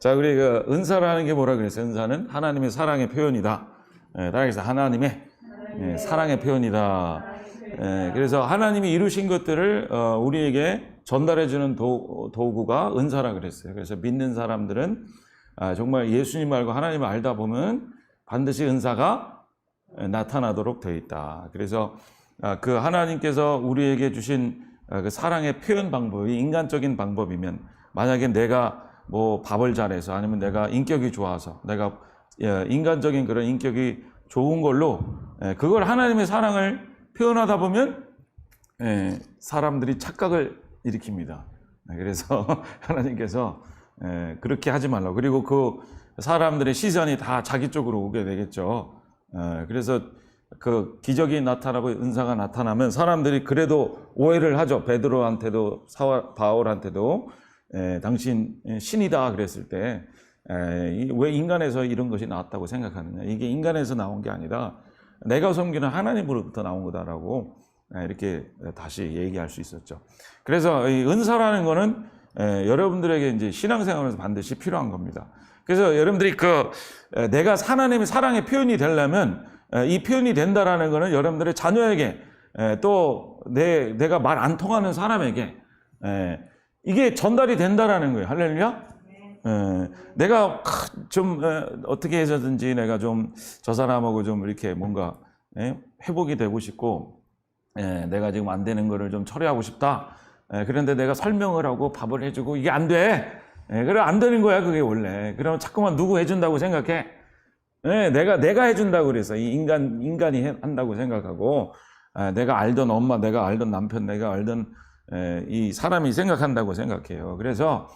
자, 우리 그 은사라는 게 뭐라 그랬어요? 은사는 하나님의 사랑의 표현이다. 따라해서 하나님의 사랑의 표현이다. 그래서 하나님이 이루신 것들을 우리에게 전달해주는 도구가 은사라 그랬어요. 그래서 믿는 사람들은 정말 예수님 알고 하나님을 알다 보면 반드시 은사가 나타나도록 되어 있다. 그래서 그 하나님께서 우리에게 주신 그 사랑의 표현 방법이 인간적인 방법이면, 만약에 내가 뭐 밥을 잘해서, 아니면 내가 인격이 좋아서, 내가 인간적인 그런 인격이 좋은 걸로 그걸 하나님의 사랑을 표현하다 보면 사람들이 착각을 일으킵니다. 그래서 하나님께서 그렇게 하지 말라고. 그리고 그 사람들의 시선이 다 자기 쪽으로 오게 되겠죠. 그래서 그 기적이 나타나고 은사가 나타나면 사람들이 그래도 오해를 하죠. 베드로한테도 바울한테도 당신 신이다 그랬을 때 왜 인간에서 이런 것이 나왔다고 생각하느냐. 이게 인간에서 나온 게 아니라 내가 섬기는 하나님으로부터 나온 거다라고 이렇게 다시 얘기할 수 있었죠. 그래서 이 은사라는 거는 여러분들에게 이제 신앙생활에서 반드시 필요한 겁니다. 그래서 여러분들이 내가 하나님의 사랑의 표현이 되려면, 이 표현이 된다라는 거는 여러분들의 자녀에게, 또 내가 말 안 통하는 사람에게 이게 전달이 된다라는 거예요. 할렐루야. 내가 좀 어떻게 해서든지 내가 좀 저 사람하고 좀 이렇게 뭔가 회복이 되고 싶고, 내가 지금 안 되는 거를 좀 처리하고 싶다. 그런데 내가 설명을 하고 밥을 해주고 이게 안 돼. 그래 안 되는 거야 그게 원래. 그러면 자꾸만 누구 해준다고 생각해. 내가 해준다고 그래서 이 인간이 한다고 생각하고, 내가 알던 엄마, 내가 알던 남편, 내가 알던 이 사람이 생각한다고 생각해요. 그래서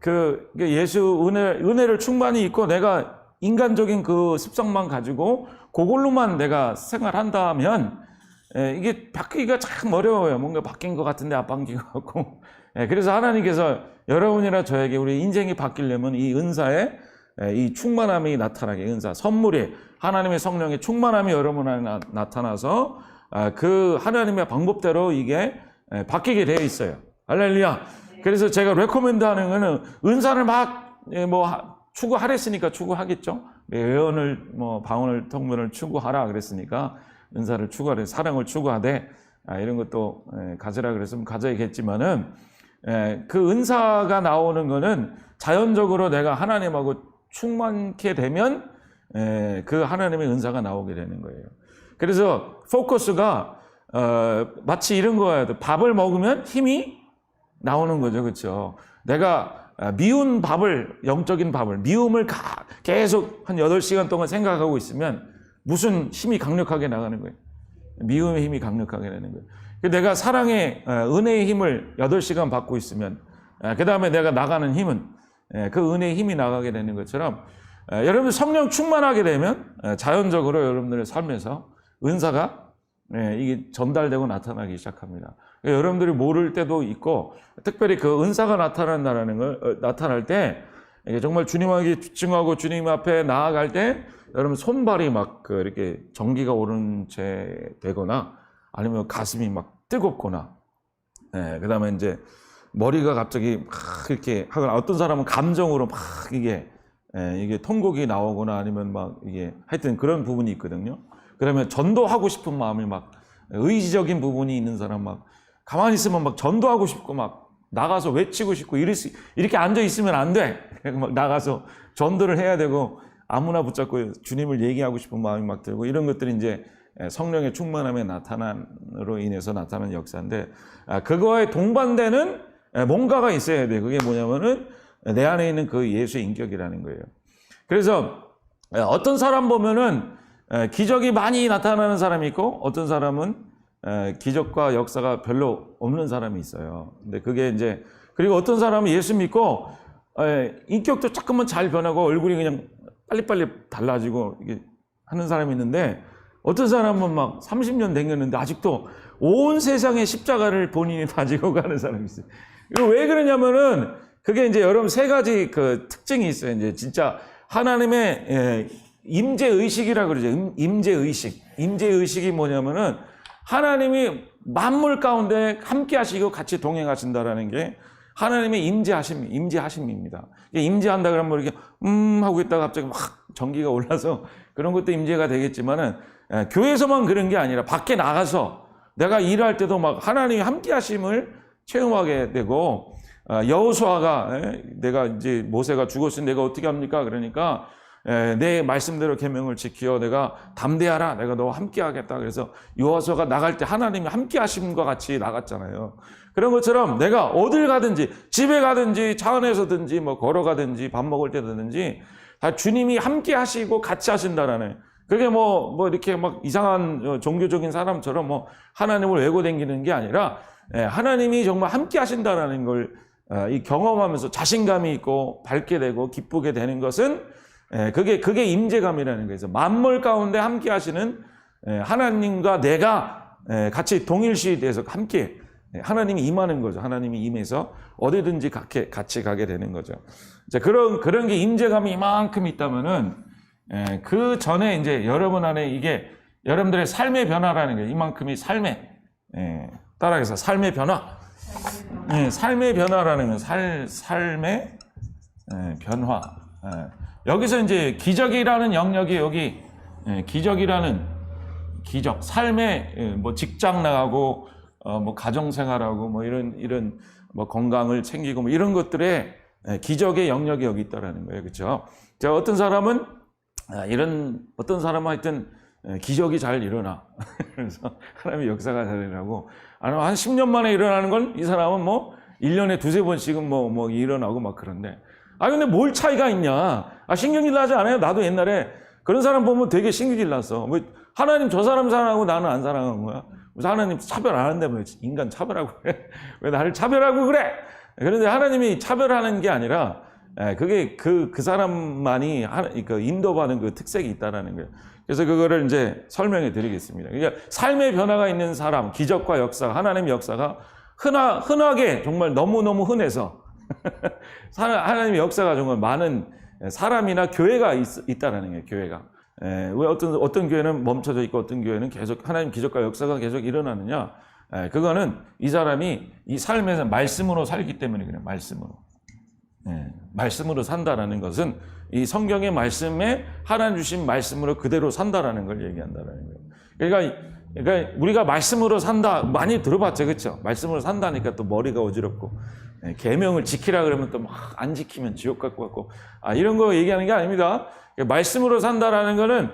그 예수 은혜를 충만히 있고 내가 인간적인 그 습성만 가지고 그걸로만 내가 생활한다면 이게 바뀌기가 참 어려워요. 뭔가 바뀐 것 같은데 안 바뀐 것 같고. 그래서 하나님께서 여러분이나 저에게 우리 인생이 바뀌려면 이 은사의 이 충만함이 나타나게, 은사 선물이 하나님의 성령의 충만함이 여러분 안에 나타나서 그 하나님의 방법대로 이게 바뀌게 되어 있어요. 할렐루야. 그래서 제가 레코멘드하는 거는 은사를 막 추구하랬으니까 추구하겠죠. 예언을 방언을 통변을 추구하라 그랬으니까 은사를 추구하래, 사랑을 추구하되 이런 것도 가져라 그랬으면 가져야겠지만은 그 은사가 나오는 거는 자연적으로 내가 하나님하고 충만케 되면 그 하나님의 은사가 나오게 되는 거예요. 그래서 포커스가 마치 이런 거예요. 밥을 먹으면 힘이 나오는 거죠. 그렇죠? 내가 미운 밥을, 영적인 밥을, 미움을 계속 한 8시간 동안 생각하고 있으면 무슨 힘이 강력하게 나가는 거예요. 미움의 힘이 강력하게 되는 거예요. 내가 사랑의 은혜의 힘을 8시간 받고 있으면 그 다음에 내가 나가는 힘은 그 은혜의 힘이 나가게 되는 것처럼, 여러분 성령 충만하게 되면 자연적으로 여러분들의 삶에서 은사가 이게 전달되고 나타나기 시작합니다. 여러분들이 모를 때도 있고, 특별히 그 은사가 나타날 때 정말 주님에게 집중하고 주님 앞에 나아갈 때 여러분 손발이 막 이렇게 전기가 오른 채 되거나, 아니면 가슴이 막 뜨겁거나, 그 다음에 이제 머리가 갑자기 막 이렇게 하거나, 어떤 사람은 감정으로 막 이게 통곡이 나오거나, 아니면 막 이게 하여튼 그런 부분이 있거든요. 그러면 전도하고 싶은 마음이 막, 의지적인 부분이 있는 사람 막 가만히 있으면 막 전도하고 싶고 막 나가서 외치고 싶고 이렇게 앉아 있으면 안 돼. 막 나가서 전도를 해야 되고, 아무나 붙잡고 주님을 얘기하고 싶은 마음이 막 들고, 이런 것들이 이제 성령의 충만함에 나타남으로 인해서 나타나는 역사인데, 그거에 동반되는 뭔가가 있어야 돼. 그게 뭐냐면은 내 안에 있는 그 예수의 인격이라는 거예요. 그래서 어떤 사람 보면은 기적이 많이 나타나는 사람이 있고, 어떤 사람은 기적과 역사가 별로 없는 사람이 있어요. 근데 그게 이제, 그리고 어떤 사람은 예수 믿고 인격도 조금만 잘 변하고 얼굴이 그냥 빨리빨리 달라지고 이게 하는 사람이 있는데, 어떤 사람은 막 30년 댕겼는데 아직도 온 세상의 십자가를 본인이 다 지고 가는 사람이 있어요. 이거 왜 그러냐면은 그게 이제 여러분 세 가지 그 특징이 있어요. 이제 진짜 하나님의 임재의식이라 그러죠. 임재의식이 뭐냐면은, 하나님이 만물 가운데 함께 하시고 같이 동행하신다라는 게, 하나님의 임재의식이라는 거예요. 그래서 하나님이 만물 가운데 함께 하시고 같이 동행하신다라는 게, 하나님의 임재의식이라는 거예요. 그래서 하나님이 만물 가운데 함께 하시고 같이 동행하신다라는 게, 하나님의 임재의식이라는 거예요. 그래서 하나님의 임재하심입니다. 임재한다 그러면 뭐 이렇게 하고 있다가 갑자기 막 전기가 올라서 그런 것도 임재가 되겠지만은 교회에서만 그런 게 아니라 밖에 나가서 내가 일할 때도 막 하나님이 함께 하심을 체험하게 되고, 여호수아가 내가 이제 모세가 죽었으니 내가 어떻게 합니까? 그러니까 내 말씀대로 계명을 지켜 내가 담대하라, 내가 너와 함께 하겠다. 그래서 여호수아가 나갈 때 하나님이 함께 하심과 같이 나갔잖아요. 그런 것처럼 내가 어딜 가든지, 집에 가든지 차 안에서든지 뭐 걸어가든지 밥 먹을 때든지 다 주님이 함께 하시고 같이 하신다라는, 그게 뭐 이렇게 막 이상한 종교적인 사람처럼 뭐 하나님을 외고 다니는 게 아니라 하나님이 정말 함께 하신다라는 걸 이 경험하면서 자신감이 있고 밝게 되고 기쁘게 되는 것은 그게 임재감이라는 거예요. 만물 가운데 함께 하시는 하나님과 내가 같이 동일시돼서 함께 하나님이 임하는 거죠. 하나님이 임해서 어디든지 같이 가게 되는 거죠. 자, 그런 게 임재감이 이만큼 있다면은 그 전에 이제 여러분 안에 이게 여러분들의 삶의 변화라는 게 이만큼이 삶의 따라해서 삶의 변화. 삶의 변화라는 건 삶의 변화. 여기서 이제 기적이라는 영역이 여기 기적이라는 기적, 삶의 뭐 직장 나가고 뭐 가정 생활하고 뭐 이런 뭐 건강을 챙기고 뭐 이런 것들의 기적의 영역이 여기 있다라는 거예요. 그렇죠? 자, 어떤 사람은 하여튼 기적이 잘 일어나. 그래서 하나님의 역사가 잘 일어나고, 아니면 한 10년 만에 일어나는 건 이 사람은 뭐 1년에 두세 번씩은 뭐 일어나고 막 그런데, 근데 뭘 차이가 있냐? 신경질 나지 않아요? 나도 옛날에 그런 사람 보면 되게 신경질 났어. 뭐 하나님 저 사람 사랑하고 나는 안 사랑하는 거야? 무슨 하나님 차별 안 한다며? 인간 차별하고 그래? 왜 나를 차별하고 그래? 그런데 하나님이 차별하는 게 아니라 그게 그 사람만이 인도받는 그 특색이 있다라는 거예요. 그래서 그거를 이제 설명해 드리겠습니다. 그러니까 삶의 변화가 있는 사람, 기적과 역사, 하나님의 역사가 흔하게 정말 너무너무 흔해서 하나님의 역사가 정말 많은 사람이나 교회가 있다라는 거예요. 교회가. 왜 어떤 교회는 멈춰져 있고 어떤 교회는 계속 하나님 기적과 역사가 계속 일어나느냐? 그거는 이 사람이 이 삶에서 말씀으로 살기 때문에 그래요. 말씀으로 산다라는 것은 이 성경의 말씀에 하나님 주신 말씀으로 그대로 산다라는 걸 얘기한다라는 거예요. 그러니까 우리가 말씀으로 산다 많이 들어봤죠, 그렇죠? 말씀으로 산다니까 또 머리가 어지럽고 계명을 지키라 그러면 또 막 안 지키면 지옥 갈 것 같고 이런 거 얘기하는 게 아닙니다. 말씀으로 산다라는 거는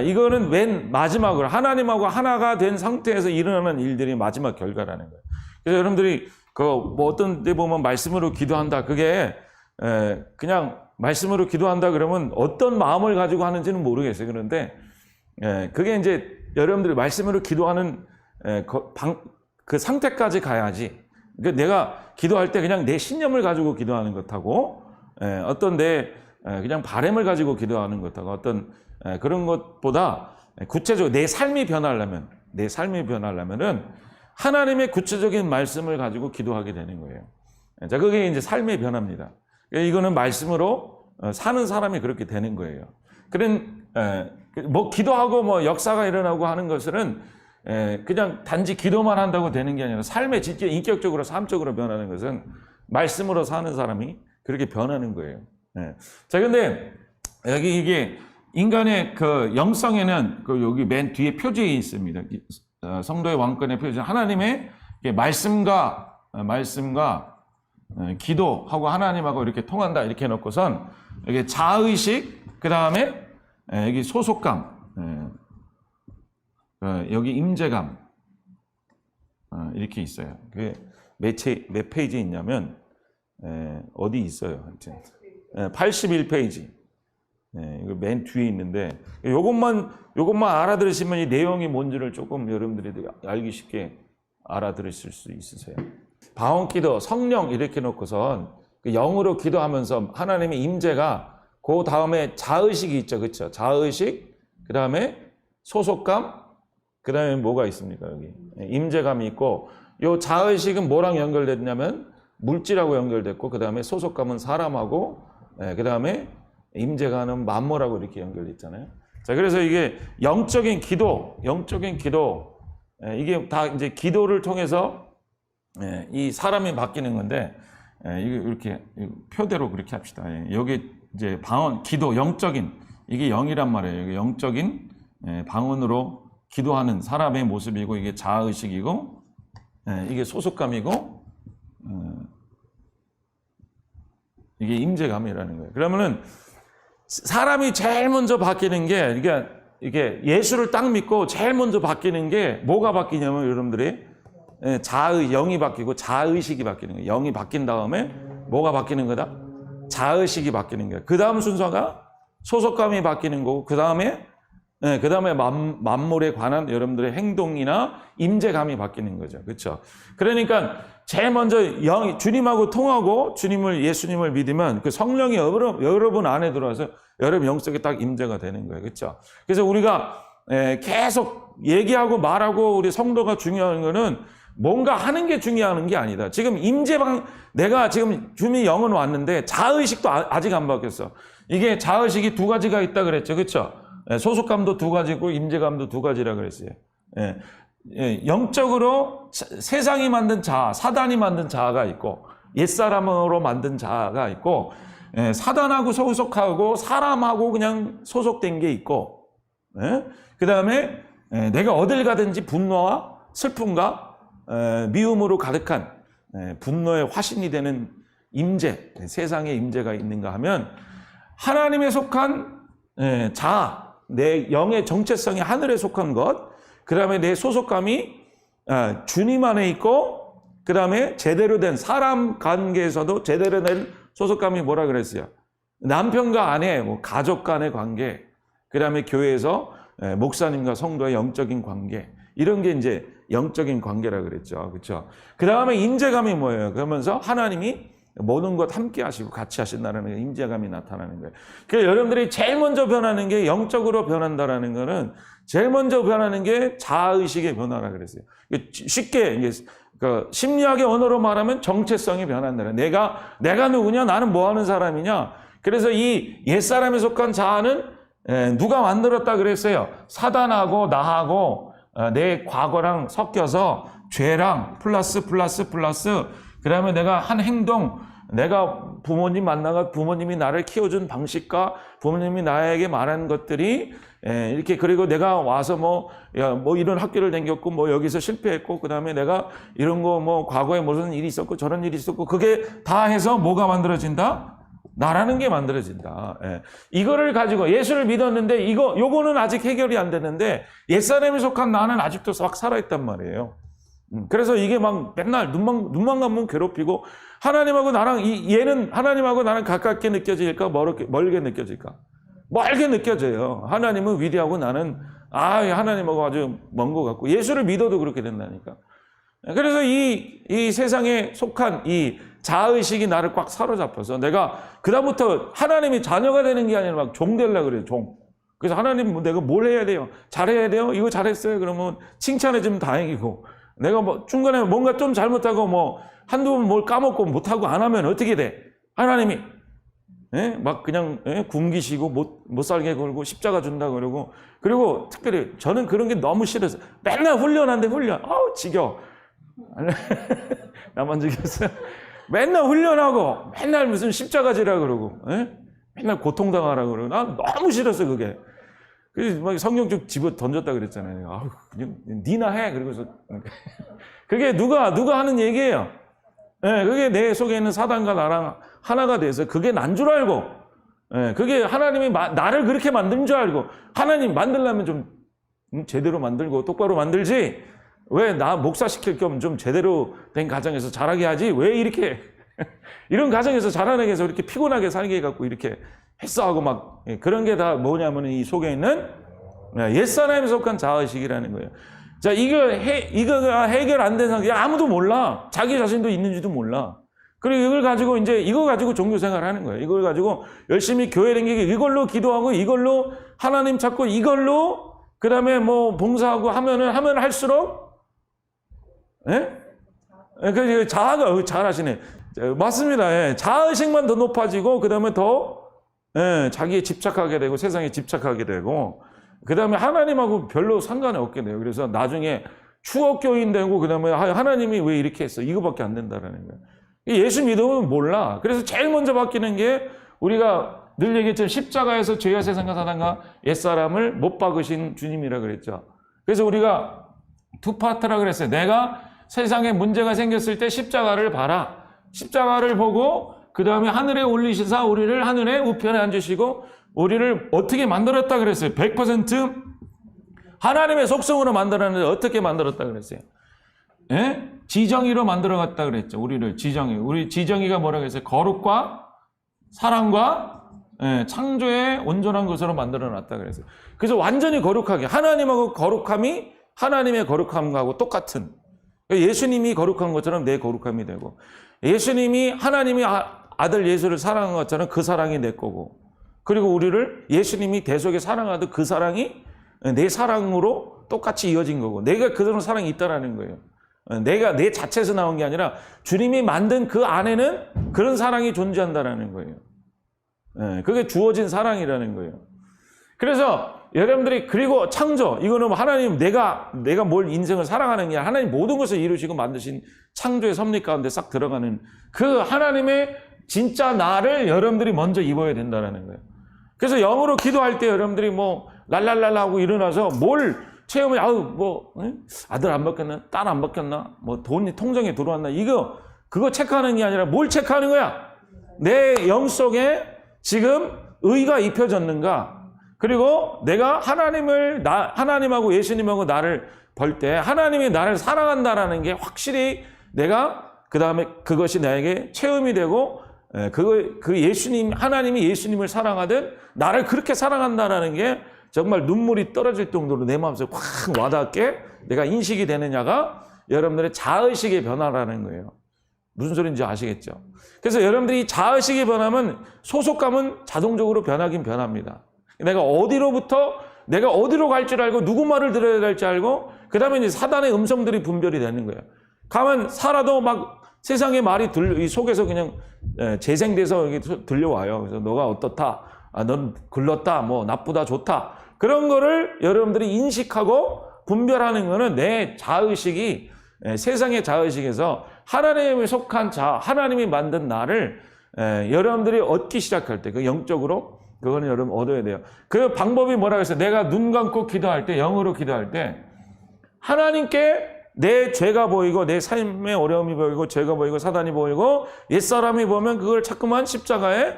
이거는 맨 마지막으로 하나님하고 하나가 된 상태에서 일어나는 일들이 마지막 결과라는 거예요. 그래서 여러분들이 뭐 어떤 데 보면 말씀으로 기도한다, 그게 그냥 말씀으로 기도한다 그러면 어떤 마음을 가지고 하는지는 모르겠어요. 그런데 그게 이제 여러분들이 말씀으로 기도하는 그 상태까지 가야지. 그러니까 내가 기도할 때 그냥 내 신념을 가지고 기도하는 것하고 어떤 그냥 바람을 가지고 기도하는 것하고 어떤 그런 것보다 구체적으로 내 삶이 변하려면은 하나님의 구체적인 말씀을 가지고 기도하게 되는 거예요. 자, 그게 이제 삶의 변화입니다. 이거는 말씀으로 사는 사람이 그렇게 되는 거예요. 뭐 기도하고 뭐 역사가 일어나고 하는 것은 그냥 단지 기도만 한다고 되는 게 아니라 삶의 진짜 인격적으로 삶적으로 변하는 것은 말씀으로 사는 사람이 그렇게 변하는 거예요. 자, 근데 여기 이게 인간의 그 영성에는 여기 맨 뒤에 표지에 있습니다. 성도의 왕권의 표지, 하나님의 말씀과 기도하고 하나님하고 이렇게 통한다 이렇게 해놓고선 여기 자의식, 그 다음에 여기 소속감, 여기 임재감 이렇게 있어요. 그게 몇 페이지에 있냐면 어디 있어요. 하여튼 81페이지. 이거 맨 뒤에 있는데 요것만 알아들으시면 이 내용이 뭔지를 조금 여러분들이 알기 쉽게 알아들으실 수 있으세요. 방언기도, 성령 이렇게 놓고선 영으로 기도하면서 하나님의 임재가 그 다음에 자의식이 있죠, 그렇죠? 자의식, 그 다음에 소속감, 그 다음에 뭐가 있습니까? 여기 임재감이 있고, 요 자의식은 뭐랑 연결됐냐면 물질하고 연결됐고, 그 다음에 소속감은 사람하고, 그 다음에 임재감은 만물하고 이렇게 연결됐잖아요. 자, 그래서 이게 영적인 기도, 이게 다 이제 기도를 통해서 이 사람이 바뀌는 건데, 이게 이렇게 표대로 그렇게 합시다. 여기 이제 방언, 기도, 영적인, 이게 영이란 말이에요. 이게 영적인 방언으로 기도하는 사람의 모습이고, 이게 자아의식이고, 이게 소속감이고, 이게 임재감이라는 거예요. 그러면은 사람이 제일 먼저 바뀌는 게, 이게 예수를 딱 믿고 제일 먼저 바뀌는 게 뭐가 바뀌냐면, 여러분들이 영이 바뀌고 자의식이 바뀌는 거예요. 영이 바뀐 다음에 뭐가 바뀌는 거다? 자의식이 바뀌는 거예요. 그 다음 순서가 소속감이 바뀌는 거고, 그 다음에 만물에 관한 여러분들의 행동이나 임재감이 바뀌는 거죠. 그렇죠? 그러니까 제일 먼저 주님하고 통하고 예수님을 믿으면 그 성령이 여러분 안에 들어와서 여러분 영적에 딱 임재가 되는 거예요. 그렇죠? 그래서 우리가 계속 얘기하고 말하고 우리 성도가 중요한 거는 뭔가 하는 게 중요한 게 아니다. 지금 내가 지금 주님의 영은 왔는데 자의식도 아직 안 바뀌었어. 이게 자의식이 두 가지가 있다 그랬죠. 그렇죠? 소속감도 두 가지고 임재감도 두 가지라 그랬어요. 영적으로 세상이 만든 자아, 사단이 만든 자아가 있고, 옛사람으로 만든 자아가 있고, 사단하고 소속하고 사람하고 그냥 소속된 게 있고, 그 다음에 내가 어딜 가든지 분노와 슬픔과 미움으로 가득한 분노의 화신이 되는 임재, 세상의 임재가 있는가 하면, 하나님에 속한 자아, 내 영의 정체성이 하늘에 속한 것, 그 다음에 내 소속감이 주님 안에 있고, 그 다음에 제대로 된 사람 관계에서도 제대로 된 소속감이 뭐라 그랬어요? 남편과 아내, 가족 간의 관계, 그 다음에 교회에서 목사님과 성도의 영적인 관계, 이런 게 이제 영적인 관계라 그랬죠. 그렇죠? 그 다음에 임재감이 뭐예요? 그러면서 하나님이 모든 것 함께 하시고 같이 하신다는 임재감이 나타나는 거예요. 그래서 여러분들이 제일 먼저 변하는 게, 영적으로 변한다라는 거는 제일 먼저 변하는 게 자아의식의 변화라 그랬어요. 쉽게 심리학의 언어로 말하면 정체성이 변한다는, 내가 누구냐, 나는 뭐 하는 사람이냐. 그래서 이 옛사람에 속한 자아는 누가 만들었다 그랬어요? 사단하고 나하고 내 과거랑 섞여서 죄랑 플러스 그 다음에 내가 한 행동, 내가 부모님 만나가 부모님이 나를 키워준 방식과 부모님이 나에게 말한 것들이 이렇게, 그리고 내가 와서 뭐 이런 학교를 다녔고 뭐 여기서 실패했고, 그 다음에 내가 이런 거 뭐 과거에 무슨 일이 있었고 저런 일이 있었고, 그게 다 해서 뭐가 만들어진다? 나라는 게 만들어진다. 이거를 가지고 예수를 믿었는데 요거는 아직 해결이 안 되는데 옛사람에 속한 나는 아직도 막 살아있단 말이에요. 그래서 이게 막 맨날 눈만 감으면 괴롭히고, 하나님하고 얘는 하나님하고 나랑 가깝게 느껴질까, 멀게 느껴질까? 멀게 느껴져요. 하나님은 위대하고 나는 하나님하고 아주 먼 것 같고, 예수를 믿어도 그렇게 된다니까. 그래서 이 세상에 속한 이 자아의식이 나를 꽉 사로잡혀서 내가 그다음부터 하나님이 자녀가 되는 게 아니라 막 종 되려고 그래요. 종. 그래서 하나님 내가 뭘 해야 돼요? 잘해야 돼요? 이거 잘했어요? 그러면 칭찬해주면 다행이고, 내가 뭐 중간에 뭔가 좀 잘못하고 뭐 한두 번 뭘 까먹고 못하고 안 하면 어떻게 돼? 하나님이 막 그냥 굶기시고 못 살게 걸고 십자가 준다 그러고, 그리고 특별히 저는 그런 게 너무 싫어서 맨날 훈련한데 지겨워. 나만 지겼어요? 맨날 훈련하고 맨날 무슨 십자가 지라 그러고 맨날 고통당하라 그러고, 난 너무 싫었어 그게. 그래서 막 성경 좀 집어 던졌다 그랬잖아요. 그냥 니나 해. 그러고서 그게 누가 하는 얘기예요. 그게 내 속에 있는 사단과 나랑 하나가 돼서 그게 난 줄 알고, 그게 하나님이 나를 그렇게 만든 줄 알고, 하나님 만들려면 좀 제대로 만들고 똑바로 만들지, 왜 나 목사 시킬 겸 좀 제대로 된 가정에서 자라게 하지, 왜 이렇게 이런 가정에서 자라나게 해서 이렇게 피곤하게 살게 해갖고 이렇게 했어 하고 막, 그런 게 다 뭐냐면 이 속에 있는 옛사람에 속한 자아의식이라는 거예요. 자, 이거가 해결 안 된 상태, 아무도 몰라. 자기 자신도 있는지도 몰라. 그리고 이거 가지고 종교 생활을 하는 거예요. 이걸 가지고 열심히 교회 다니고, 이걸로 기도하고, 이걸로 하나님 찾고, 이걸로 그 다음에 뭐 봉사하고 하면 할수록, 그 자아가, 잘하시네. 맞습니다. 자아의식만 더 높아지고, 그 다음에 더 자기에 집착하게 되고, 세상에 집착하게 되고, 그 다음에 하나님하고 별로 상관이 없게 돼요. 그래서 나중에 추억교인 되고, 그 다음에 하나님이 왜 이렇게 했어? 이거밖에 안 된다라는 거예요. 예수 믿으면 몰라. 그래서 제일 먼저 바뀌는 게 우리가 늘 얘기했지만 십자가에서 죄와 세상과 사단과 옛사람을 못 박으신 주님이라 그랬죠. 그래서 우리가 두 파트라 그랬어요. 내가 세상에 문제가 생겼을 때 십자가를 봐라. 십자가를 보고 그 다음에 하늘에 올리시사 우리를 하늘의 우편에 앉으시고 우리를 어떻게 만들었다 그랬어요. 100% 하나님의 속성으로 만들었는데 어떻게 만들었다 그랬어요. 예? 지정의로 만들어갔다 그랬죠. 우리를 지정의. 우리 지정의가 뭐라 그랬어요? 거룩과 사랑과 창조의 온전한 것으로 만들어놨다 그랬어요. 그래서 완전히 거룩하게 하나님하고 거룩함이 하나님의 거룩함하고 똑같은 예수님이 거룩한 것처럼 내 거룩함이 되고 예수님이 하나님이 아들 예수를 사랑한 것처럼 그 사랑이 내 거고 그리고 우리를 예수님이 대속에 사랑하듯 그 사랑이 내 사랑으로 똑같이 이어진 거고 내가 그런 사랑이 있다라는 거예요. 내가 내 자체에서 나온 게 아니라 주님이 만든 그 안에는 그런 사랑이 존재한다라는 거예요. 그게 주어진 사랑이라는 거예요. 그래서 여러분들이 그리고 창조 이거는 하나님 내가 뭘 인생을 살아가는 게 아니라 하나님 모든 것을 이루시고 만드신 창조의 섭리 가운데 싹 들어가는 그 하나님의 진짜 나를 여러분들이 먼저 입어야 된다는 거예요. 그래서 영어로 기도할 때 여러분들이 뭐 랄랄랄라 하고 일어나서 뭘 체험을 아들 안 바뀌었나 딸 안 바뀌었나 뭐 돈이 통장에 들어왔나 그거 체크하는 게 아니라 뭘 체크하는 거야? 내 영 속에 지금 의가 입혀졌는가? 그리고 내가 하나님하고 예수님하고 나를 볼 때 하나님이 나를 사랑한다라는 게 확실히 내가 그 다음에 그것이 나에게 체험이 되고 하나님이 예수님을 사랑하듯 나를 그렇게 사랑한다라는 게 정말 눈물이 떨어질 정도로 내 마음속에 확 와닿게 내가 인식이 되느냐가 여러분들의 자의식의 변화라는 거예요. 무슨 소리인지 아시겠죠? 그래서 여러분들이 자의식이 변하면 소속감은 자동적으로 변하긴 변합니다. 내가 어디로 갈 줄 알고 누구 말을 들어야 될지 알고 그 다음에 이제 사단의 음성들이 분별이 되는 거예요. 가만 살아도 막 세상의 말이 이 속에서 그냥 재생돼서 들려와요. 그래서 너가 어떻다, 넌 글렀다, 뭐 나쁘다, 좋다 그런 거를 여러분들이 인식하고 분별하는 거는 내 자의식이 세상의 자의식에서 하나님에 속한 하나님이 만든 나를 여러분들이 얻기 시작할 때 그 영적으로 그거는 여러분 얻어야 돼요. 그 방법이 뭐라고 했어요? 내가 눈 감고 기도할 때 영으로 기도할 때 하나님께 내 죄가 보이고 내 삶의 어려움이 보이고 죄가 보이고 사단이 보이고 옛사람이 보면 그걸 자꾸만 십자가에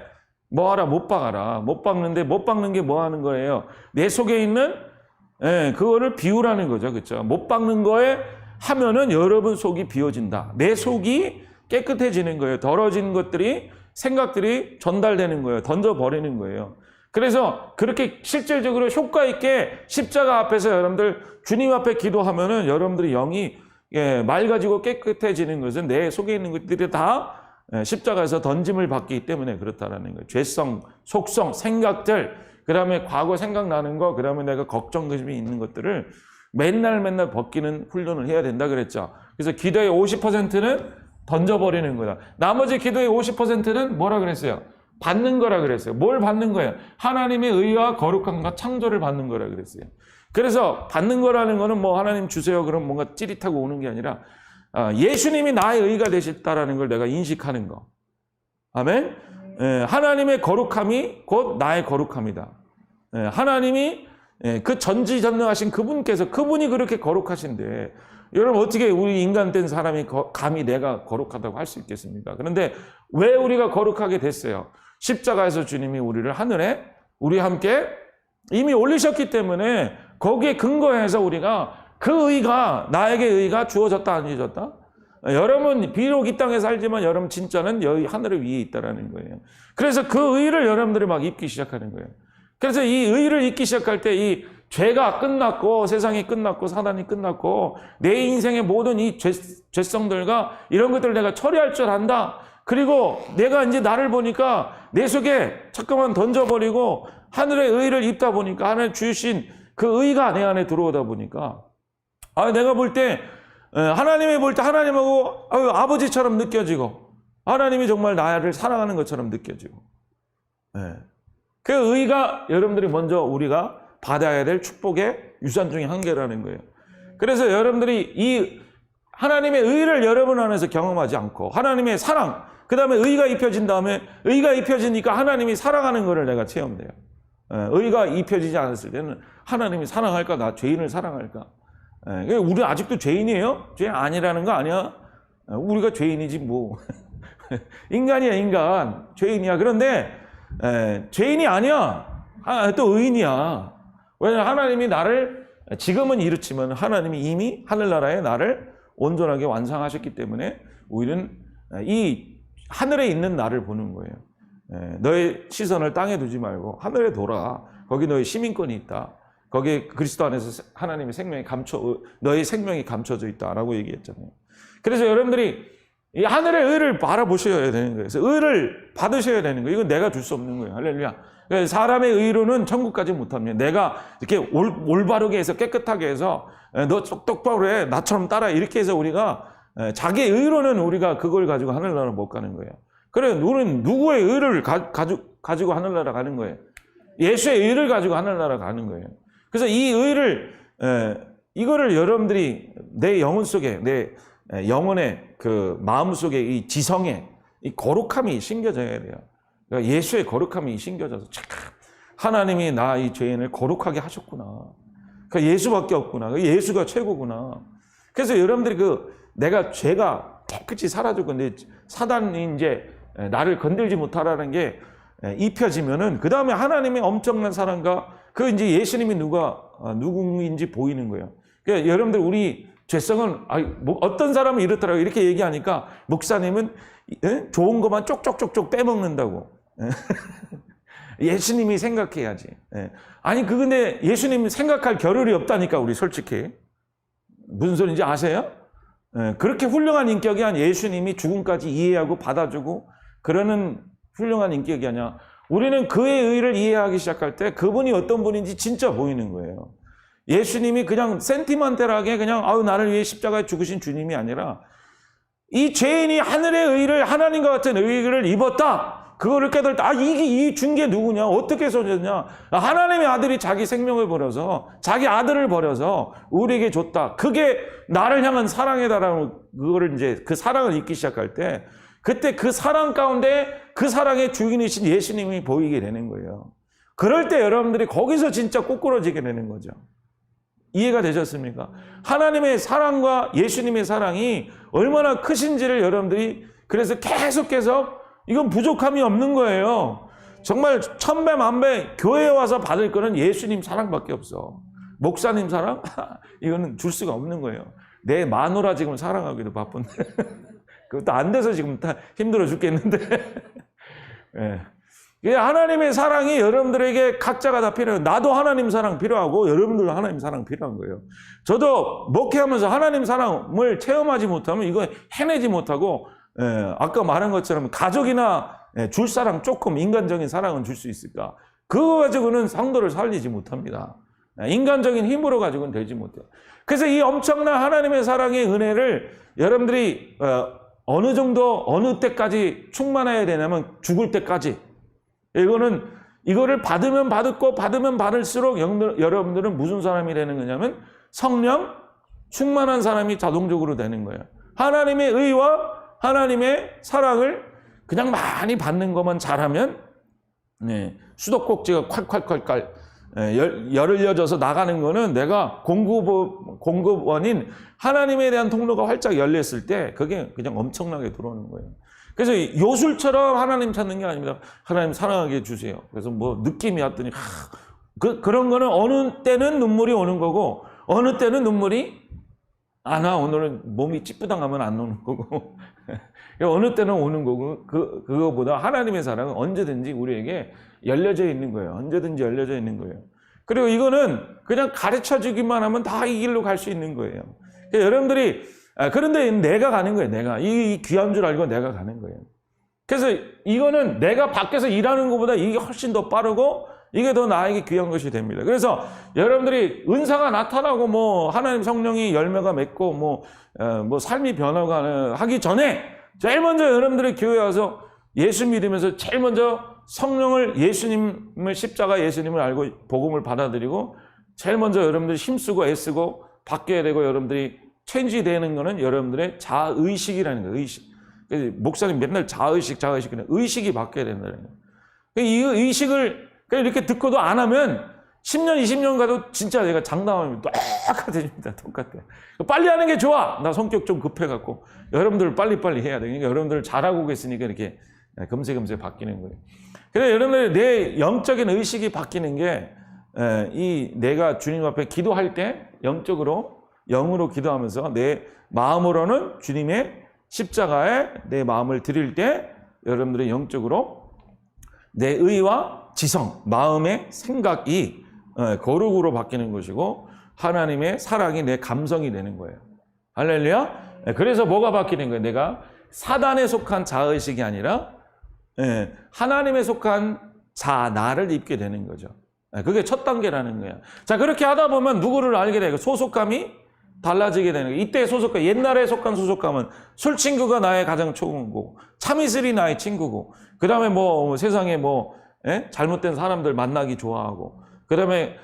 뭐하라 못 박아라. 못 박는데 못 박는 게 뭐 하는 거예요? 내 속에 있는 그거를 비우라는 거죠. 그렇죠? 못 박는 거에 하면은 여러분 속이 비워진다. 내 속이 깨끗해지는 거예요. 더러진 것들이 생각들이 전달되는 거예요. 던져버리는 거예요. 그래서 그렇게 실질적으로 효과 있게 십자가 앞에서 여러분들 주님 앞에 기도하면은 여러분들이 영이 맑아지고 깨끗해지는 것은 내 속에 있는 것들이 다 십자가에서 던짐을 받기 때문에 그렇다라는 거예요. 죄성, 속성, 생각들, 그 다음에 과거 생각나는 거, 그 다음에 내가 걱정심이 있는 것들을 맨날 벗기는 훈련을 해야 된다 그랬죠. 그래서 기도의 50%는 던져버리는 거다. 나머지 기도의 50%는 뭐라 그랬어요? 받는 거라 그랬어요. 뭘 받는 거예요? 하나님의 의와 거룩함과 창조를 받는 거라 그랬어요. 그래서 받는 거라는 거는 뭐 하나님 주세요 그럼 뭔가 찌릿하고 오는 게 아니라 예수님이 나의 의가 되셨다라는 걸 내가 인식하는 거. 아멘? 하나님의 거룩함이 곧 나의 거룩함이다. 하나님이 그 전지전능하신 그분이 그렇게 거룩하신데 여러분 어떻게 우리 인간된 사람이 감히 내가 거룩하다고 할 수 있겠습니까? 그런데 왜 우리가 거룩하게 됐어요? 십자가에서 주님이 우리를 하늘에 우리와 함께 이미 올리셨기 때문에 거기에 근거해서 우리가 그 의가 나에게 의가 주어졌다 안 주어졌다? 여러분 비록 이 땅에 살지만 여러분 진짜는 여기 하늘 위에 있다라는 거예요. 그래서 그 의를 여러분들이 막 입기 시작하는 거예요. 그래서 이 의를 입기 시작할 때 이 죄가 끝났고 세상이 끝났고 사단이 끝났고 내 인생의 모든 이 죄성들과 이런 것들을 내가 처리할 줄 안다. 그리고 내가 이제 나를 보니까 내 속에 자꾸만 던져버리고 하늘의 의를 입다 보니까 하늘 주신 그 의가 내 안에 들어오다 보니까 내가 볼 때 하나님이 볼 때 하나님하고 아버지처럼 느껴지고 하나님이 정말 나를 사랑하는 것처럼 느껴지고 그 의가 여러분들이 먼저 우리가 받아야 될 축복의 유산 중에 한 개라는 거예요. 그래서 여러분들이 이 하나님의 의를 여러분 안에서 경험하지 않고 하나님의 사랑, 그 다음에 의가 입혀진 다음에 의가 입혀지니까 하나님이 사랑하는 것을 내가 체험돼요. 의가 입혀지지 않았을 때는 하나님이 사랑할까? 나 죄인을 사랑할까? 우리 아직도 죄인이에요? 죄인 아니라는 거 아니야? 우리가 죄인이지 뭐. 인간이야 인간. 죄인이야. 그런데 죄인이 아니야. 또 의인이야. 왜냐하면 하나님이 나를 지금은 이렇지만 하나님이 이미 하늘나라에 나를 온전하게 완성하셨기 때문에 우리는 이 하늘에 있는 나를 보는 거예요. 너의 시선을 땅에 두지 말고 하늘에 돌아. 거기 너의 시민권이 있다. 거기에 그리스도 안에서 하나님의 생명이 너의 생명이 감춰져 있다라고 얘기했잖아요. 그래서 여러분들이 이 하늘의 의를 바라보셔야 되는 거예요. 그래서 의를 받으셔야 되는 거예요. 이건 내가 줄 수 없는 거예요. 할렐루야. 사람의 의로는 천국까지 못합니다. 내가 이렇게 올바르게 해서 깨끗하게 해서 너 똑바로 해. 나처럼 따라. 이렇게 해서 우리가 자기의 의로는 우리가 그걸 가지고 하늘나라 못 가는 거예요. 그래, 우리는 누구의 의를 가지고 하늘나라 가는 거예요? 예수의 의를 가지고 하늘나라 가는 거예요. 그래서 이 의를, 이거를 여러분들이 내 영혼 속에, 내 영혼의 그 마음 속에 이 지성에 이 거룩함이 심겨져야 돼요. 그러니까 예수의 거룩함이 심겨져서 참 하나님이 나 이 죄인을 거룩하게 하셨구나. 그러니까 예수밖에 없구나. 예수가 최고구나. 그래서 여러분들이 내가 죄가 깨끗이 사라지고 근데 사단이 이제 나를 건들지 못하라는 게 입혀지면은 그 다음에 하나님의 엄청난 사랑과 이제 예수님이 누구인지 보이는 거예요. 그러니까 여러분들 우리 죄성은 어떤 사람은 이렇더라고요. 이렇게 얘기하니까 목사님은 좋은 것만 쪽쪽쪽쪽 빼먹는다고. 예수님이 생각해야지. 아니 근데 예수님 생각할 겨를이 없다니까 우리 솔직히. 무슨 소리인지 아세요? 그렇게 훌륭한 인격이 아니라 예수님이 죽음까지 이해하고 받아주고 그러는 훌륭한 인격이 아니야. 우리는 그의 의를 이해하기 시작할 때 그분이 어떤 분인지 진짜 보이는 거예요. 예수님이 그냥 센티먼탈하게 그냥 나를 위해 십자가에 죽으신 주님이 아니라 이 죄인이 하늘의 의를 하나님과 같은 의를 입었다. 그거를 깨달을 때 이 준 게 누구냐? 어떻게 써졌냐? 하나님의 아들이 자기 생명을 버려서 자기 아들을 버려서 우리에게 줬다. 그게 나를 향한 사랑이다라는 그거를 이제 그 사랑을 잊기 시작할 때 그때 그 사랑 가운데 그 사랑의 주인이신 예수님이 보이게 되는 거예요. 그럴 때 여러분들이 거기서 진짜 꼬꾸러지게 되는 거죠. 이해가 되셨습니까? 하나님의 사랑과 예수님의 사랑이 얼마나 크신지를 여러분들이 그래서 계속해서 이건 부족함이 없는 거예요. 정말 천배 만배 교회에 와서 받을 거는 예수님 사랑밖에 없어. 목사님 사랑? 이거는 줄 수가 없는 거예요. 내 마누라 지금 사랑하기도 바쁜데 그것도 안 돼서 지금 다 힘들어 죽겠는데 하나님의 사랑이 여러분들에게 각자가 다 필요해요. 나도 하나님 사랑 필요하고 여러분들도 하나님 사랑 필요한 거예요. 저도 목회하면서 하나님 사랑을 체험하지 못하면 이거 해내지 못하고 아까 말한 것처럼 가족이나 줄 사랑 조금 인간적인 사랑은 줄 수 있을까? 그거 가지고는 성도를 살리지 못합니다. 인간적인 힘으로 가지고는 되지 못해요. 그래서 이 엄청난 하나님의 사랑의 은혜를 여러분들이 어느 정도 어느 때까지 충만해야 되냐면 죽을 때까지. 이거를 받으면 받을수록 여러분들은 무슨 사람이 되는 거냐면 성령 충만한 사람이 자동적으로 되는 거예요. 하나님의 의와 하나님의 사랑을 그냥 많이 받는 것만 잘하면 수도꼭지가 콸콸콸콸 열려져서 나가는 거는 내가 공급원인 하나님에 대한 통로가 활짝 열렸을 때 그게 그냥 엄청나게 들어오는 거예요. 그래서 요술처럼 하나님 찾는 게 아닙니다. 하나님 사랑하게 해주세요. 그래서 뭐 느낌이 왔더니 그런 거는 어느 때는 눈물이 오는 거고 어느 때는 눈물이 안 와. 오늘은 몸이 찌뿌당하면 안 오는 거고 어느 때는 오는 거고 그거보다 하나님의 사랑은 언제든지 우리에게 열려져 있는 거예요. 언제든지 열려져 있는 거예요. 그리고 이거는 그냥 가르쳐주기만 하면 다 이 길로 갈 수 있는 거예요. 그러니까 여러분들이 그런데 내가 가는 거예요. 내가 이 귀한 줄 알고 내가 가는 거예요. 그래서 이거는 내가 밖에서 일하는 것보다 이게 훨씬 더 빠르고 이게 더 나에게 귀한 것이 됩니다. 그래서 여러분들이 은사가 나타나고 뭐 하나님 성령이 열매가 맺고 뭐 삶이 변화하기 전에 제일 먼저 여러분들이 교회에 와서 예수 믿으면서 제일 먼저 성령을 예수님을 십자가 예수님을 알고 복음을 받아들이고 제일 먼저 여러분들이 힘쓰고 애쓰고 바뀌어야 되고 여러분들이 체인지 되는 거는 여러분들의 자의식이라는 거예요. 의식. 목사님 맨날 자의식, 그냥 의식이 바뀌어야 된다는 거예요. 이 의식을 이렇게 듣고도 안 하면 10년, 20년 가도 진짜 내가 장담하면 똑같아집니다. 똑같아. 빨리 하는 게 좋아. 나 성격 좀 급해갖고. 여러분들 빨리빨리 해야 돼. 그러니까 여러분들 잘하고 계시니까 이렇게 금세금세 바뀌는 거예요. 그래서 여러분들 내 영적인 의식이 바뀌는 게 이 내가 주님 앞에 기도할 때 영으로 기도하면서 내 마음으로는 주님의 십자가에 내 마음을 드릴 때 여러분들의 영적으로 내 의와 지성, 마음의 생각이 거룩으로 바뀌는 것이고 하나님의 사랑이 내 감성이 되는 거예요. 할렐루야. 그래서 뭐가 바뀌는 거예요? 내가 사단에 속한 자의식이 아니라 하나님에 속한 나를 입게 되는 거죠. 그게 첫 단계라는 거야. 자, 그렇게 하다 보면 누구를 알게 되고 소속감이 달라지게 되는 거예요. 이때 소속감, 옛날에 속한 소속감은 술 친구가 나의 가장 친구고, 참이슬이 나의 친구고, 그 다음에 세상에 잘못된 사람들 만나기 좋아하고, 그 다음에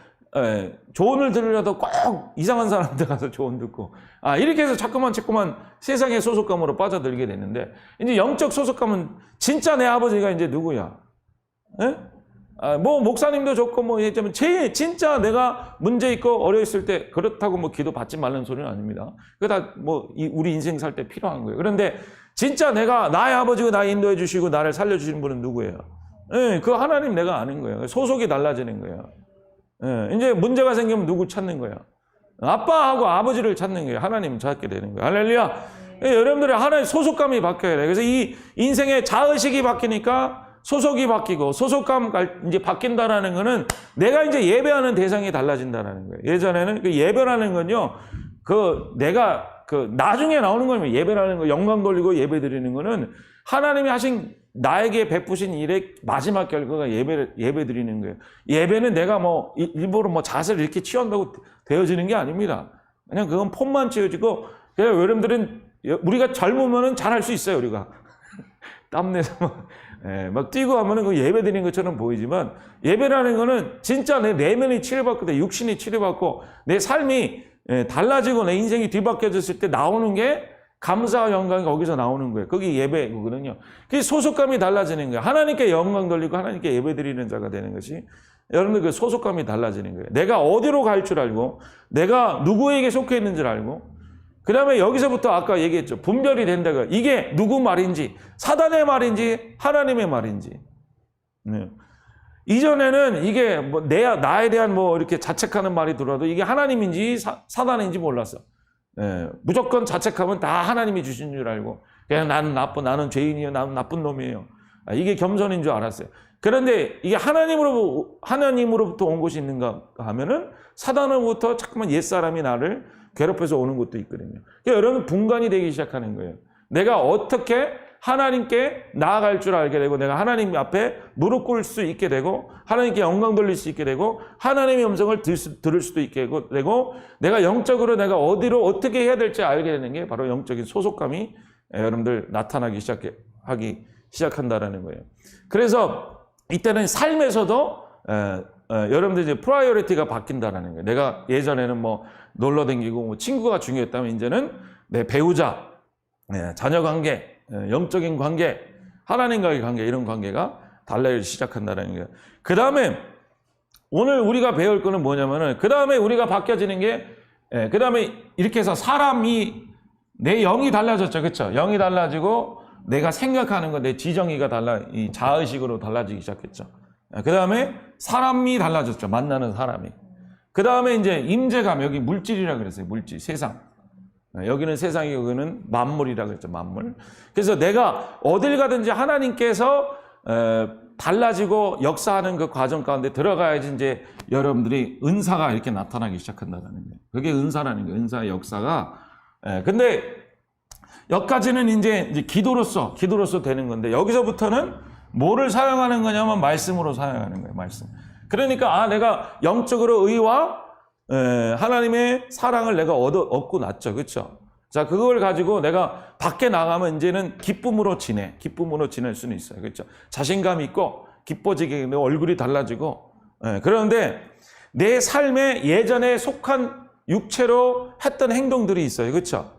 조언을 들으려도 꼭 이상한 사람들 가서 조언 듣고, 이렇게 해서 자꾸만 세상의 소속감으로 빠져들게 되는데, 이제 영적 소속감은 진짜 내 아버지가 이제 누구야? 목사님도 좋고, 진짜 내가 문제 있고 어려웠을 때, 그렇다고 기도 받지 말라는 소리는 아닙니다. 그게 다 우리 인생 살 때 필요한 거예요. 그런데 진짜 나의 아버지가 나 인도해 주시고 나를 살려주시는 분은 누구예요? 그 하나님 내가 아는 거예요. 소속이 달라지는 거예요. 이제 문제가 생기면 누구 찾는 거예요? 아빠하고 아버지를 찾는 거예요. 하나님 찾게 되는 거예요. 할렐루야. 여러분들의 하나의 소속감이 바뀌어야 돼요. 그래서 이 인생의 자의식이 바뀌니까 소속이 바뀌고, 소속감 이제 바뀐다라는 거는 내가 이제 예배하는 대상이 달라진다라는 거예요. 예전에는 예배라는 건요, 내가 나중에 나오는 거면 예배라는 거, 영광 돌리고 예배 드리는 거는 하나님이 하신 나에게 베푸신 일의 마지막 결과가 예배 드리는 거예요. 예배는 내가 일부러 자세를 이렇게 취한다고 되어지는 게 아닙니다. 그냥 그건 폼만 채워지고, 그냥 여러분들은 우리가 젊으면은 잘할 수 있어요, 우리가. 땀내서 막 뛰고 하면은 그 예배 드리는 것처럼 보이지만, 예배라는 거는 진짜 내 내면이 치료받고 내 육신이 치료받고 내 삶이 달라지고 내 인생이 뒤바뀌어졌을 때 나오는 게 감사와 영광이 거기서 나오는 거예요. 그게 예배거든요. 그게 소속감이 달라지는 거예요. 하나님께 영광 돌리고 하나님께 예배 드리는 자가 되는 것이 여러분들 그 소속감이 달라지는 거예요. 내가 어디로 갈 줄 알고, 내가 누구에게 속해 있는 줄 알고, 그 다음에 여기서부터 아까 얘기했죠. 분별이 된다고. 이게 누구 말인지, 사단의 말인지, 하나님의 말인지. 이전에는 이게 나에 대한 이렇게 자책하는 말이 들어도 이게 하나님인지 사단인지 몰랐어. 무조건 자책하면 다 하나님이 주신 줄 알고, 그냥 나는 나는 죄인이에요. 나는 나쁜 놈이에요. 이게 겸손인 줄 알았어요. 그런데 이게 하나님으로부터 온 것이 있는가 하면은 사단으로부터 자꾸만 옛사람이 나를 괴롭혀서 오는 것도 있거든요. 그러니까 여러분 분간이 되기 시작하는 거예요. 내가 어떻게 하나님께 나아갈 줄 알게 되고, 내가 하나님 앞에 무릎 꿇을 수 있게 되고, 하나님께 영광 돌릴 수 있게 되고, 하나님의 음성을 들을 수도 있게 되고, 내가 영적으로 내가 어디로 어떻게 해야 될지 알게 되는 게 바로 영적인 소속감이 여러분들 나타나기 시작한다라는 거예요. 그래서 이때는 삶에서도 여러분들 이제 프라이어리티가 바뀐다라는 거예요. 내가 예전에는 놀러 다니고 친구가 중요했다면 이제는 내 배우자, 자녀 관계, 영적인 관계, 하나님과의 관계, 이런 관계가 달라지기 시작한다는 거예요. 그 다음에 오늘 우리가 배울 거는 뭐냐면은, 그 다음에 우리가 바뀌어지는 게, 그 다음에 이렇게 해서 사람이, 내 영이 달라졌죠. 그렇죠? 영이 달라지고 내가 생각하는 거, 내 지정의가 이 자의식으로 달라지기 시작했죠. 그 다음에 사람이 달라졌죠. 만나는 사람이. 그 다음에 이제 임재감, 여기 물질이라고 그랬어요. 물질, 세상. 여기는 세상이, 여기는 만물이라고 그랬죠. 만물. 그래서 내가 어딜 가든지 하나님께서 달라지고 역사하는 그 과정 가운데 들어가야지 이제 여러분들이 은사가 이렇게 나타나기 시작한다는 거예요. 그게 은사라는 거예요. 은사의 역사가. 근데 여기까지는 이제 기도로서 되는 건데, 여기서부터는 뭐를 사용하는 거냐면 말씀으로 사용하는 거예요. 말씀. 그러니까 내가 영적으로 의와 하나님의 사랑을 내가 얻고 났죠. 그렇죠? 자, 그걸 가지고 내가 밖에 나가면 이제는 기쁨으로 지낼 수는 있어요. 그렇죠? 자신감 있고 기뻐지게 내 얼굴이 달라지고. 그런데 내 삶에 예전에 속한 육체로 했던 행동들이 있어요. 그렇죠?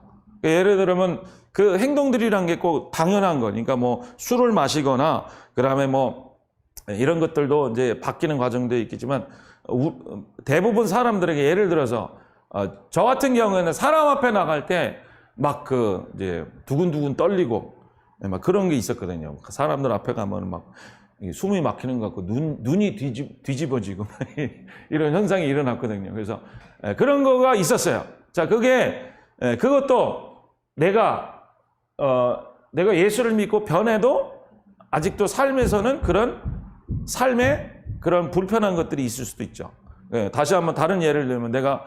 예를 들면 그 행동들이란 게 꼭 당연한 거니까 뭐 술을 마시거나 그다음에 뭐 이런 것들도 이제 바뀌는 과정도 있겠지만 대부분 사람들에게 예를 들어서 저 같은 경우에는 사람 앞에 나갈 때 막 이제 두근두근 떨리고 막 그런 게 있었거든요. 사람들 앞에 가면 막 숨이 막히는 것 같고 눈이 뒤집어지고 이런 현상이 일어났거든요. 그래서 그런 거가 있었어요. 자, 그것도 내가 예수를 믿고 변해도 아직도 삶에서는 그런 삶에 그런 불편한 것들이 있을 수도 있죠. 다시 한번 다른 예를 들면 내가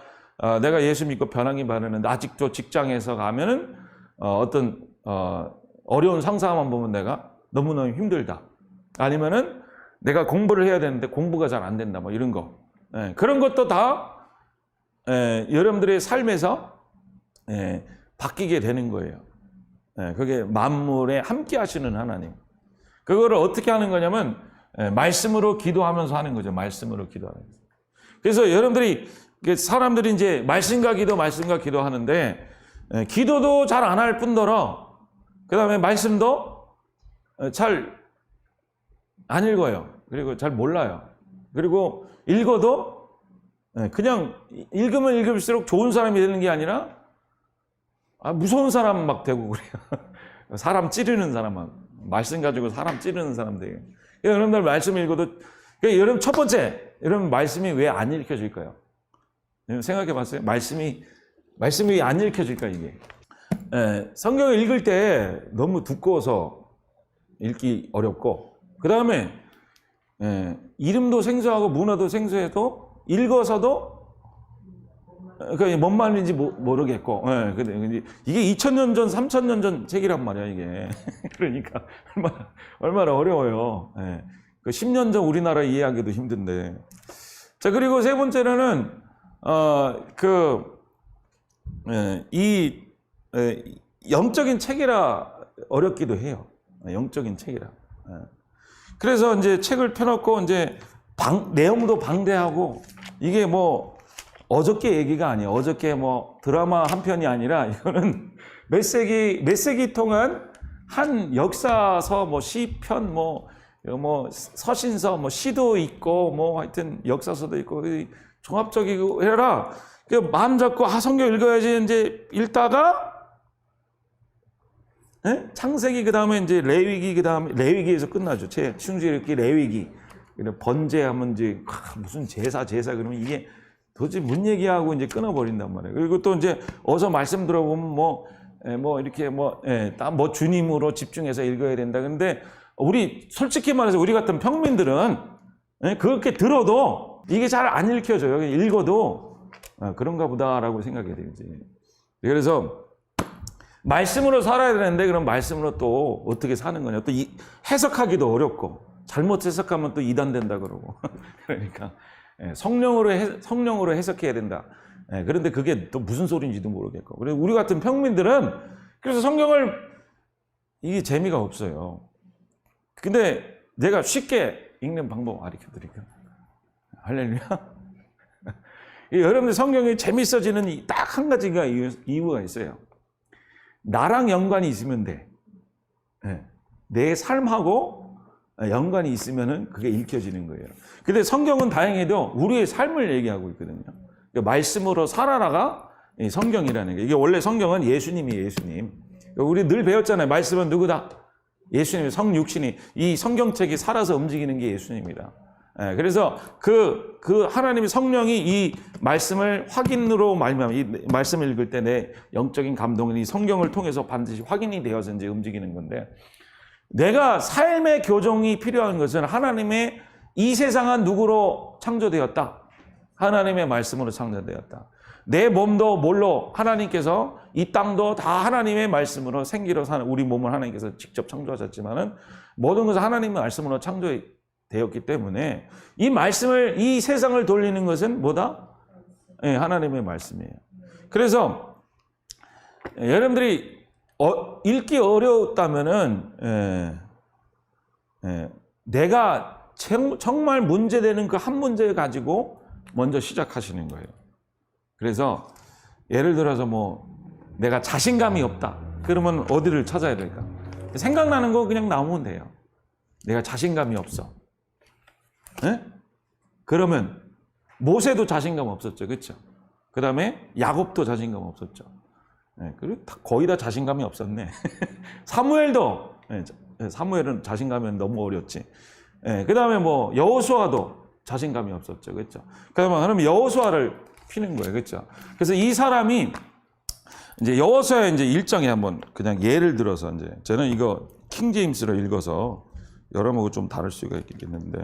예수 믿고 변하기 바라는데 아직도 직장에서 가면은 어려운 상사만 보면 내가 너무너무 힘들다. 아니면은 내가 공부를 해야 되는데 공부가 잘 안 된다. 뭐 이런 거. 그런 것도 다 여러분들의 삶에서 바뀌게 되는 거예요. 그게 만물에 함께 하시는 하나님. 그거를 어떻게 하는 거냐면 말씀으로 기도하면서 하는 거죠. 말씀으로 기도하면서. 그래서 여러분들이 사람들이 이제 말씀과 기도 하는데 기도도 잘 안 할 뿐더러 그다음에 말씀도 잘 안 읽어요. 그리고 잘 몰라요. 그리고 읽어도 그냥 읽으면 읽을수록 좋은 사람이 되는 게 아니라 무서운 사람 막 되고 그래요. 사람 찌르는 사람만 말씀 가지고 사람 찌르는 사람 되게. 여러분들 말씀 읽어도 여러분 첫 번째 여러분 말씀이 왜 안 읽혀질까요? 생각해 봤어요? 말씀이 왜 안 읽혀질까 이게? 성경을 읽을 때 너무 두꺼워서 읽기 어렵고 그 다음에 이름도 생소하고 문화도 생소해도 읽어서도 뭔 말인지 모르겠고 이게 2000년 전 3000년 전 책이란 말이야 이게. 그러니까 얼마나 어려워요. 그 10년 전 우리나라 이해하기도 힘든데. 자, 그리고 세 번째로는 영적인 책이라 어렵기도 해요. 영적인 책이라. 그래서 이제 책을 펴놓고 이제 내용도 방대하고 이게 뭐 어저께 얘기가 아니에요. 어저께 뭐 드라마 한 편이 아니라 이거는 몇 세기 동안 한 역사서 뭐 시편 뭐 서신서 뭐 시도 있고 뭐 하여튼 역사서도 있고 종합적이고 해라. 마음 잡고 성경 읽어야지 이제 읽다가 창세기 그다음에 이제 레위기 그다음에 레위기에서 끝나죠. 충실읽기 레위기. 번제하면 이제 무슨 제사 그러면 이게 도대체 뭔 얘기하고 이제 끊어버린단 말이에요. 그리고 또 이제 어서 말씀 들어보면 뭐 이렇게 뭐 주님으로 집중해서 읽어야 된다. 근데 솔직히 말해서 우리 같은 평민들은 그렇게 들어도 이게 잘 안 읽혀져요. 읽어도 그런가 보다라고 생각이 되지. 그래서 말씀으로 살아야 되는데 그럼 말씀으로 또 어떻게 사는 거냐. 또 해석하기도 어렵고 잘못 해석하면 또 이단된다 그러고. 그러니까 성령으로 해석해야 된다. 그런데 그게 또 무슨 소리인지도 모르겠고. 그리고 우리 같은 평민들은 그래서 성경을 이게 재미가 없어요. 근데 내가 쉽게 읽는 방법 가르쳐 드릴게요. 할렐루야. 여러분들 성경이 재밌어지는 딱 한 가지가 이유가 있어요. 나랑 연관이 있으면 돼. 내 삶하고 연관이 있으면은 그게 읽혀지는 거예요. 근데 성경은 다행히도 우리의 삶을 얘기하고 있거든요. 그러니까 말씀으로 살아라가 성경이라는 게. 이게 원래 성경은 예수님이에요, 예수님. 우리 늘 배웠잖아요. 말씀은 누구다? 예수님이 성육신이. 이 성경책이 살아서 움직이는 게 예수님이다. 그래서 그 하나님의 성령이 이 말씀을 확인으로 말미암아 이 말씀을 읽을 때 내 영적인 감동은 이 성경을 통해서 반드시 확인이 되어서 이제 움직이는 건데, 내가 삶의 교정이 필요한 것은 하나님의 이 세상은 누구로 창조되었다? 하나님의 말씀으로 창조되었다. 내 몸도 뭘로? 하나님께서 이 땅도 다 하나님의 말씀으로 생기로 사는 우리 몸을 하나님께서 직접 창조하셨지만은 모든 것은 하나님의 말씀으로 창조되었기 때문에 이 말씀을 이 세상을 돌리는 것은 뭐다? 하나님의 말씀이에요. 그래서 여러분들이 읽기 어려웠다면은 내가 정말 문제되는 그 한 문제 가지고 먼저 시작하시는 거예요. 그래서 예를 들어서 뭐 내가 자신감이 없다. 그러면 어디를 찾아야 될까? 생각나는 거 그냥 나오면 돼요. 내가 자신감이 없어. 네? 그러면 모세도 자신감 없었죠. 그렇죠? 그 다음에 야곱도 자신감 없었죠. 네, 그리고 거의 다 자신감이 없었네. 사무엘도, 사무엘은 자신감이 너무 어렸지. 그 다음에 뭐 여호수아도 자신감이 없었죠. 그렇죠? 그러면 여호수아를 피는 거예요. 그렇죠? 그래서 이 사람이 이제 여호수아의 이제 일정에 한번 그냥 예를 들어서 이제 저는 이거 킹제임스로 읽어서 여러분하고 좀 다를 수가 있겠는데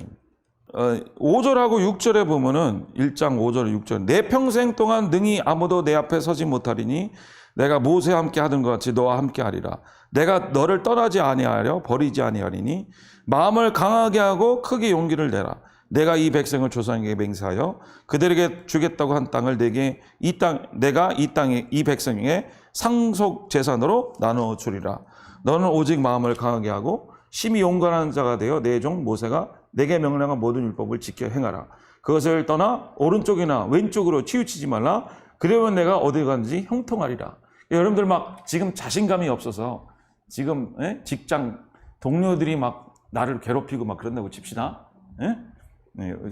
5절하고 6절에 보면은 1장 5절 6절 내 평생 동안 능히 아무도 내 앞에 서지 못하리니 내가 모세와 함께 하던 것 같이 너와 함께 하리라. 내가 너를 떠나지 아니하려 버리지 아니하리니 마음을 강하게 하고 크게 용기를 내라. 내가 이 백성을 조상에게 맹세하여 그들에게 주겠다고 한 땅을 내가 이 땅에 이 백성에게 상속 재산으로 나누어 주리라. 너는 오직 마음을 강하게 하고 심히 용감한 자가 되어 내 종 모세가 내게 명령한 모든 율법을 지켜 행하라. 그것을 떠나 오른쪽이나 왼쪽으로 치우치지 말라. 그러면 내가 어디 가든지 형통하리라. 여러분들 막 지금 자신감이 없어서 지금 직장 동료들이 막 나를 괴롭히고 막 그런다고 칩시다.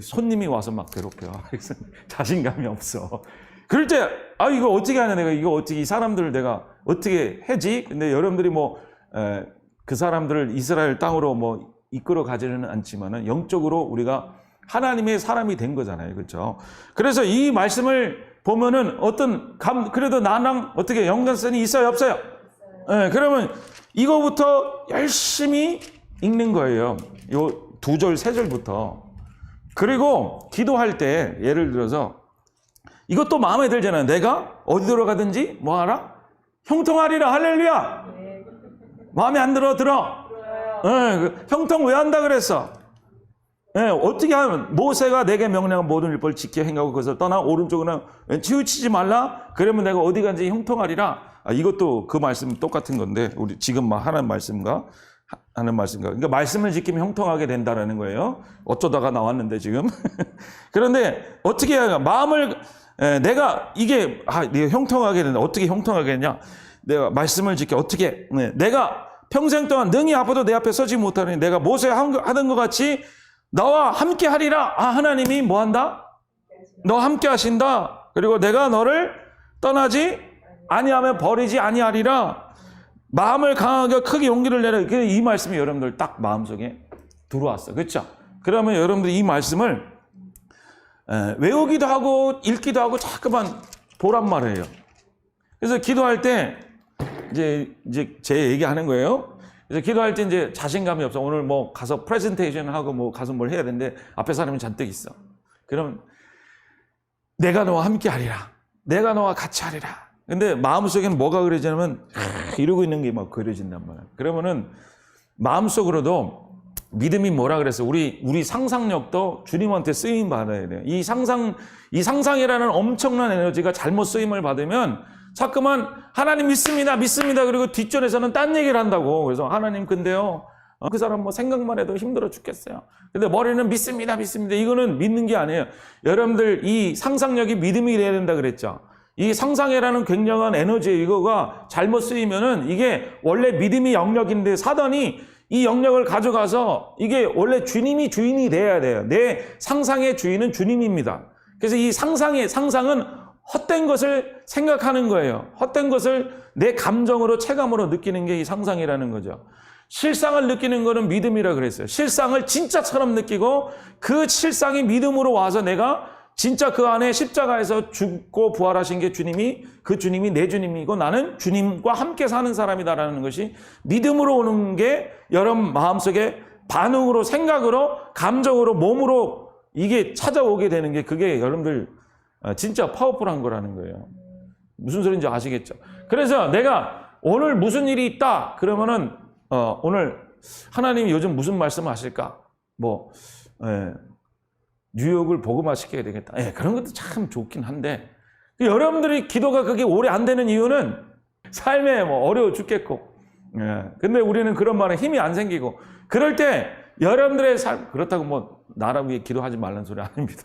손님이 와서 막 괴롭혀. 그래서 자신감이 없어. 그럴 때 이거 어떻게 하냐, 내가 이거 어떻게 이 사람들을 내가 어떻게 해지? 근데 여러분들이 뭐 그 사람들을 이스라엘 땅으로 뭐 이끌어 가지는 않지만은 영적으로 우리가 하나님의 사람이 된 거잖아요. 그렇죠? 그래서 이 말씀을 보면은 그래도 나랑 어떻게 연관성이 있어요, 없어요? 그러면 이거부터 열심히 읽는 거예요. 요 2절, 3절부터. 그리고 기도할 때 예를 들어서 이것도 마음에 들잖아요. 내가 어디로 가든지 뭐 하라? 형통하리라. 할렐루야. 마음에 안 들어? 형통 왜 한다 그랬어? 어떻게 하면 모세가 내게 명령한 모든 율법을 지켜 행하고 그것을 떠나 오른쪽으로 치우치지 말라. 그러면 내가 어디 간지 형통하리라. 이것도 그 말씀 똑같은 건데 우리 지금 막 하는 말씀과 그러니까 말씀을 지키면 형통하게 된다라는 거예요. 어쩌다가 나왔는데 지금. 그런데 어떻게 해야 마음을 내가 이게 내가 형통하게 된다. 어떻게 형통하게 되냐? 내가 말씀을 지켜 어떻게 내가 평생 동안 능히 아파도 내 앞에 서지 못하니 내가 모세 하던 것 같이 너와 함께 하리라. 하나님이 뭐 한다? 너 함께 하신다. 그리고 내가 너를 떠나지 아니하면 버리지 아니하리라. 마음을 강하게 크게 용기를 내라. 이 말씀이 여러분들 딱 마음속에 들어왔어. 그렇죠? 그러면 여러분들 이 말씀을 외우기도 하고 읽기도 하고 자꾸만 보란 말이에요. 그래서 기도할 때 이제 제 얘기하는 거예요. 그래서 기도할 때 이제 자신감이 없어. 오늘 뭐 가서 프레젠테이션 하고 뭐 가서 뭘 해야 되는데 앞에 사람이 잔뜩 있어. 그럼 내가 너와 함께 하리라. 내가 너와 같이 하리라. 근데 마음속에는 뭐가 그려지냐면 이러고 있는 게 막 그려진단 말이야. 그러면은 마음속으로도 믿음이 뭐라 그랬어? 우리 상상력도 주님한테 쓰임 받아야 돼요. 이 상상이라는 엄청난 에너지가 잘못 쓰임을 받으면 자꾸만 하나님 믿습니다. 그리고 뒷전에서는 딴 얘기를 한다고. 그래서 하나님 근데요. 그 사람 뭐 생각만 해도 힘들어 죽겠어요. 근데 머리는 믿습니다. 이거는 믿는 게 아니에요. 여러분들 이 상상력이 믿음이 돼야 된다 그랬죠. 이 상상이라는 굉장한 에너지 이거가 잘못 쓰이면은 이게 원래 믿음이 영역인데 사단이 이 영역을 가져가서 이게 원래 주님이 주인이 돼야 돼요. 내 상상의 주인은 주님입니다. 그래서 이 상상은 헛된 것을 생각하는 거예요. 헛된 것을 내 감정으로 체감으로 느끼는 게 이 상상이라는 거죠. 실상을 느끼는 거는 믿음이라 그랬어요. 실상을 진짜처럼 느끼고 그 실상이 믿음으로 와서 내가 진짜 그 안에 십자가에서 죽고 부활하신 게 그 주님이 내 주님이고 나는 주님과 함께 사는 사람이다라는 것이 믿음으로 오는 게 여러분 마음속에 반응으로 생각으로 감정으로 몸으로 이게 찾아오게 되는 게 그게 여러분들 진짜 파워풀한 거라는 거예요. 무슨 소리인지 아시겠죠? 그래서 내가 오늘 무슨 일이 있다 그러면은 오늘 하나님이 요즘 무슨 말씀을 하실까? 뉴욕을 복음화시켜야 되겠다. 그런 것도 참 좋긴 한데 여러분들이 기도가 그게 오래 안 되는 이유는 삶에 어려워 죽겠고 근데 우리는 그런 말에 힘이 안 생기고 그럴 때 여러분들의 삶 그렇다고 나라 위해 기도하지 말라는 소리 아닙니다.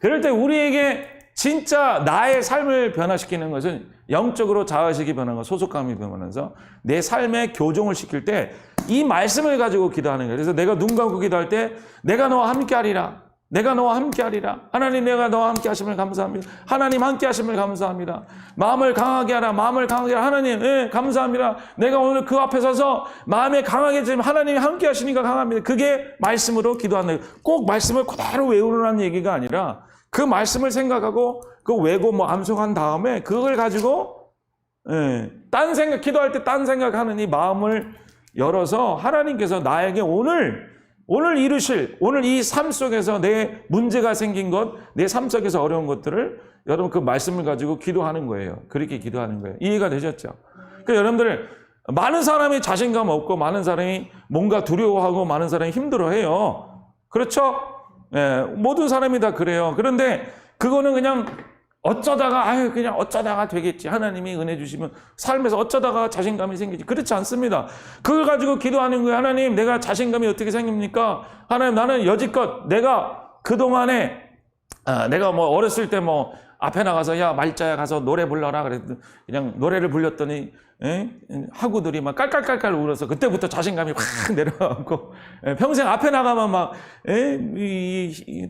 그럴 때 우리에게 진짜 나의 삶을 변화시키는 것은 영적으로 자아의식이 변하고 소속감이 변하면서 내 삶에 교정을 시킬 때 이 말씀을 가지고 기도하는 거예요. 그래서 내가 눈 감고 기도할 때 내가 너와 함께하리라. 내가 너와 함께하리라. 하나님, 내가 너와 함께하심을 감사합니다. 하나님, 함께하심을 감사합니다. 마음을 강하게 하라. 마음을 강하게 하라. 하나님, 예, 감사합니다. 내가 오늘 그 앞에 서서 마음에 강하게 지금 하나님이 함께하시니까 강합니다. 그게 말씀으로 기도하는 거예요. 꼭 말씀을 그대로 외우라는 얘기가 아니라 그 말씀을 생각하고 그 외고 뭐 암송한 다음에 그걸 가지고 딴 생각, 기도할 때 딴 생각하는 이 마음을 열어서 하나님께서 나에게 오늘 이루실, 오늘 이 삶 속에서 내 문제가 생긴 것, 내 삶 속에서 어려운 것들을 여러분 그 말씀을 가지고 기도하는 거예요. 그렇게 기도하는 거예요. 이해가 되셨죠? 그러니까 여러분들 많은 사람이 자신감 없고 많은 사람이 뭔가 두려워하고 많은 사람이 힘들어해요. 그렇죠? 예, 모든 사람이 다 그래요. 그런데 그거는 그냥 어쩌다가 그냥 어쩌다가 되겠지. 하나님이 은혜 주시면 삶에서 어쩌다가 자신감이 생기지. 그렇지 않습니다. 그걸 가지고 기도하는 거예요. 하나님, 내가 자신감이 어떻게 생깁니까? 하나님, 나는 여지껏 내가 그동안에 내가 뭐 어렸을 때 뭐 앞에 나가서 야 말자야 가서 노래 불러라 그랬더니 그냥 노래를 불렸더니 하구들이 막 깔깔깔깔 울어서 그때부터 자신감이 확 내려가고 평생 앞에 나가면 막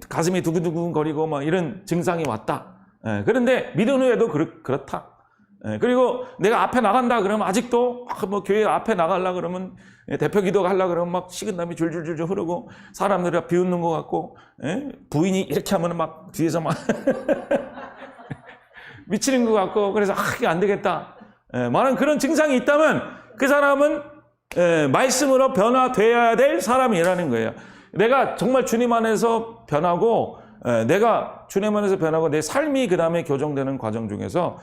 가슴이 두근두근 거리고 막 이런 증상이 왔다. 그런데 믿은 후에도 그렇다. 그리고 내가 앞에 나간다 그러면 아직도 뭐 교회 앞에 나가려 그러면 대표 기도가 하려 그러면 막 식은땀이 줄줄줄 흐르고 사람들이 비웃는 것 같고 부인이 이렇게 하면 막 뒤에서 막 미치는 것 같고 그래서 이게 안 되겠다. 많은 그런 증상이 있다면 그 사람은 말씀으로 변화돼야 될 사람이라는 거예요. 내가 정말 주님 안에서 변하고 내가 주님 안에서 변하고 내 삶이 그 다음에 교정되는 과정 중에서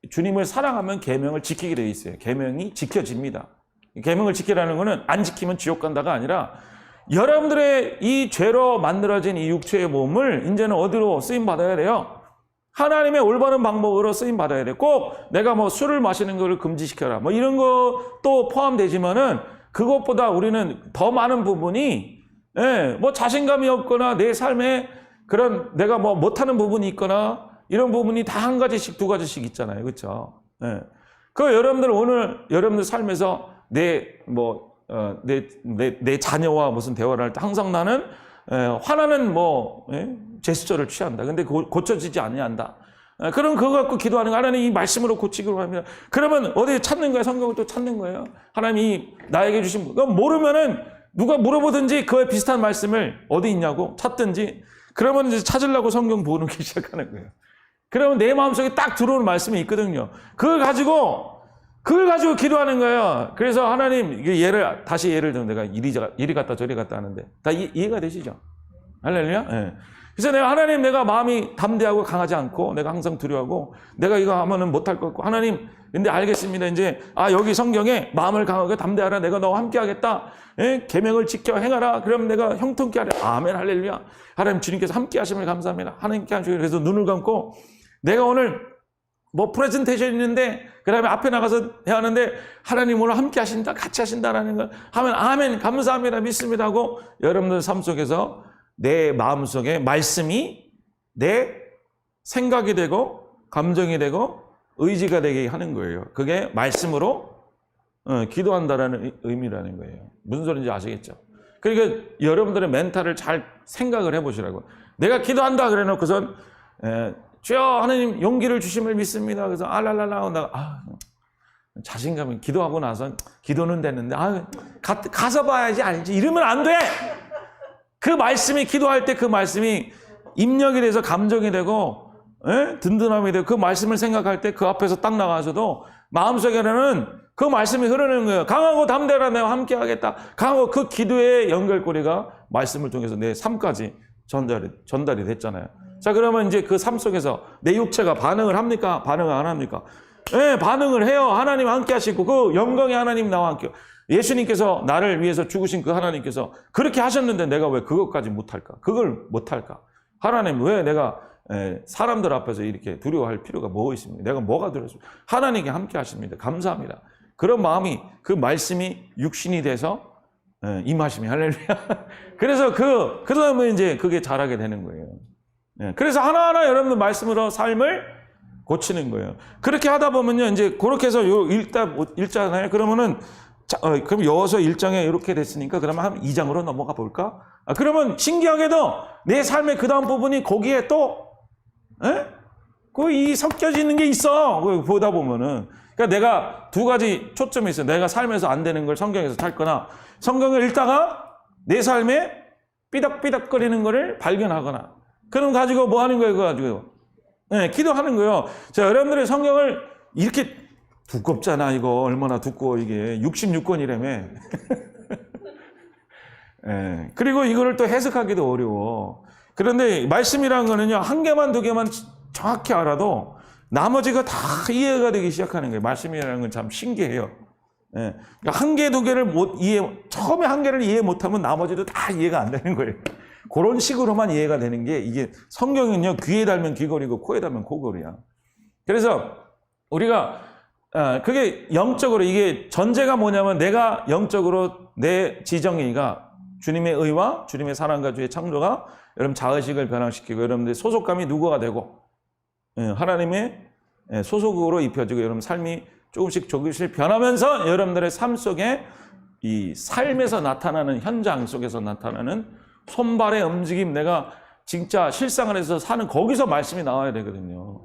주님을 사랑하면 계명을 지키게 되어 있어요. 계명이 지켜집니다. 계명을 지키라는 것은 안 지키면 지옥 간다가 아니라 여러분들의 이 죄로 만들어진 이 육체의 몸을 이제는 어디로 쓰임 받아야 돼요? 하나님의 올바른 방법으로 쓰임 받아야 돼. 꼭 내가 뭐 술을 마시는 것을 금지시켜라. 뭐 이런 것도 포함되지만은 그것보다 우리는 더 많은 부분이 뭐 자신감이 없거나 내 삶에 그런 내가 뭐 못하는 부분이 있거나 이런 부분이 다 한 가지씩 두 가지씩 있잖아요. 그렇죠? 그 여러분들 오늘 여러분들 삶에서 내 자녀와 무슨 대화를 할 때 항상 나는 화나는 제스처를 취한다. 근데 고쳐지지 아니한다. 그럼 그거 갖고 기도하는 거 하나님 이 말씀으로 고치기로 합니다. 그러면 어디 찾는 거예요? 성경을 또 찾는 거예요. 하나님이 나에게 주신 거 모르면은 누가 물어보든지 그에 비슷한 말씀을 어디 있냐고 찾든지 그러면 이제 찾으려고 성경 보기 시작하는 거예요. 그러면 내 마음속에 딱 들어오는 말씀이 있거든요. 그걸 가지고 기도하는 거예요. 그래서 하나님 다시 예를 들면 내가 이리 갔다 저리 갔다 하는데 다 이해가 되시죠? 할렐루야? 네. 그래서 내가 마음이 담대하고 강하지 않고 내가 항상 두려워하고 내가 이거 하면은 못할 것 같고 하나님 근데 알겠습니다. 이제 여기 성경에 마음을 강하게 담대하라. 내가 너와 함께 하겠다. 계명을 지켜 행하라. 그럼 내가 형통케 하라. 아멘 할렐루야. 하나님 주님께서 함께 하심을 감사합니다. 하나님께 하시고 그래서 눈을 감고 내가 오늘 뭐 프레젠테이션 있는데 그 다음에 앞에 나가서 해야 하는데 하나님 오늘 함께 하신다. 같이 하신다라는 걸 하면 아멘 감사합니다. 믿습니다 하고 여러분들 삶 속에서 내 마음속에 말씀이 내 생각이 되고 감정이 되고 의지가 되게 하는 거예요. 그게 말씀으로 기도한다라는 의미라는 거예요. 무슨 소리인지 아시겠죠? 그러니까 여러분들의 멘탈을 잘 생각을 해보시라고. 내가 기도한다 그래 놓고선 주여 하나님 용기를 주심을 믿습니다. 그래서 알랄랄라 자신감이 기도하고 나서 기도는 됐는데 가서 봐야지 알지 이러면 안 돼. 그 말씀이 기도할 때 그 말씀이 입력이 돼서 감정이 되고 든든함이 되고 그 말씀을 생각할 때 그 앞에서 딱 나가서도 마음속에는 그 말씀이 흐르는 거예요. 강하고 담대하라 내가 함께 하겠다. 강하고 그 기도의 연결고리가 말씀을 통해서 내 삶까지 전달이 됐잖아요. 자 그러면 이제 그 삶 속에서 내 육체가 반응을 합니까? 반응을 안 합니까? 반응을 해요. 하나님 함께 하시고 그 영광의 하나님 나와 함께 예수님께서 나를 위해서 죽으신 그 하나님께서 그렇게 하셨는데 내가 왜 그것까지 못할까? 그걸 못할까? 하나님 왜 내가 사람들 앞에서 이렇게 두려워할 필요가 뭐 있습니까? 내가 뭐가 두렵습니까? 하나님께 함께 하십니다. 감사합니다. 그런 마음이 그 말씀이 육신이 돼서 임하심이 할렐루야. 그래서 그러면 이제 그게 자라게 되는 거예요. 그래서 하나하나 여러분들 말씀으로 삶을 고치는 거예요. 그렇게 하다 보면요, 이제 그렇게 해서 요 읽잖아요. 그러면은 그럼 여호수아 1장에 이렇게 됐으니까 그러면 한 2장으로 넘어가 볼까? 그러면 신기하게도 내 삶의 그 다음 부분이 거기에 또 이 섞여지는 게 있어. 보다 보면은. 그러니까 내가 두 가지 초점이 있어요. 내가 삶에서 안 되는 걸 성경에서 찾거나, 성경을 읽다가 내 삶에 삐덕삐덕거리는 거를 발견하거나, 그럼 가지고 뭐 하는 거예요? 그거 가지고 기도하는 거예요. 자, 여러분들의 성경을 이렇게 두껍잖아. 이거 얼마나 두꺼워. 이게 66권이라며. 그리고 이거를 또 해석하기도 어려워. 그런데 말씀이라는 거는요, 한 개만 두 개만 정확히 알아도 나머지가 다 이해가 되기 시작하는 거예요. 말씀이라는 건 참 신기해요. 그러니까 한 개, 두 개를 처음에 한 개를 이해 못하면 나머지도 다 이해가 안 되는 거예요. 그런 식으로만 이해가 되는 게, 이게 성경은요, 귀에 달면 귀걸이고 코에 달면 코걸이야. 그래서 우리가 그게 영적으로, 이게 전제가 뭐냐면 내가 영적으로 내 지정의가 주님의 의와 주님의 사랑과 주의 창조가 여러분 자의식을 변화시키고 여러분들 소속감이 누구가 되고 하나님의 소속으로 입혀지고 여러분 삶이 조금씩 변하면서 여러분들의 삶 속에 이 삶에서 나타나는, 현장 속에서 나타나는 손발의 움직임, 내가 진짜 실상을 해서 사는, 거기서 말씀이 나와야 되거든요.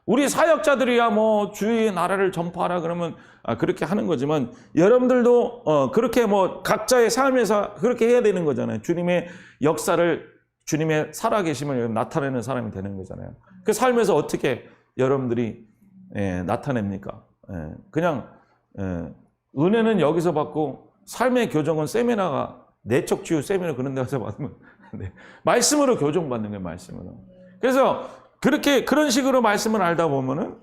우리 사역자들이야 뭐 주의 나라를 전파하라 그러면 그렇게 하는 거지만, 여러분들도 그렇게 뭐 각자의 삶에서 그렇게 해야 되는 거잖아요. 주님의 역사를, 주님의 살아계심을 나타내는 사람이 되는 거잖아요. 그 삶에서 어떻게 여러분들이 나타냅니까? 그냥 은혜는 여기서 받고, 삶의 교정은 세미나가, 내적 치유 세미나 그런 데 가서 받으면 말씀으로 교정받는 거예요. 말씀으로. 그래서 그런 식으로 말씀을 알다 보면은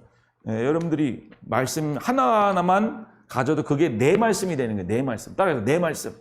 여러분들이 말씀 하나하나만 가져도 그게 내 말씀이 되는 거예요. 내 말씀. 따라서 내 말씀.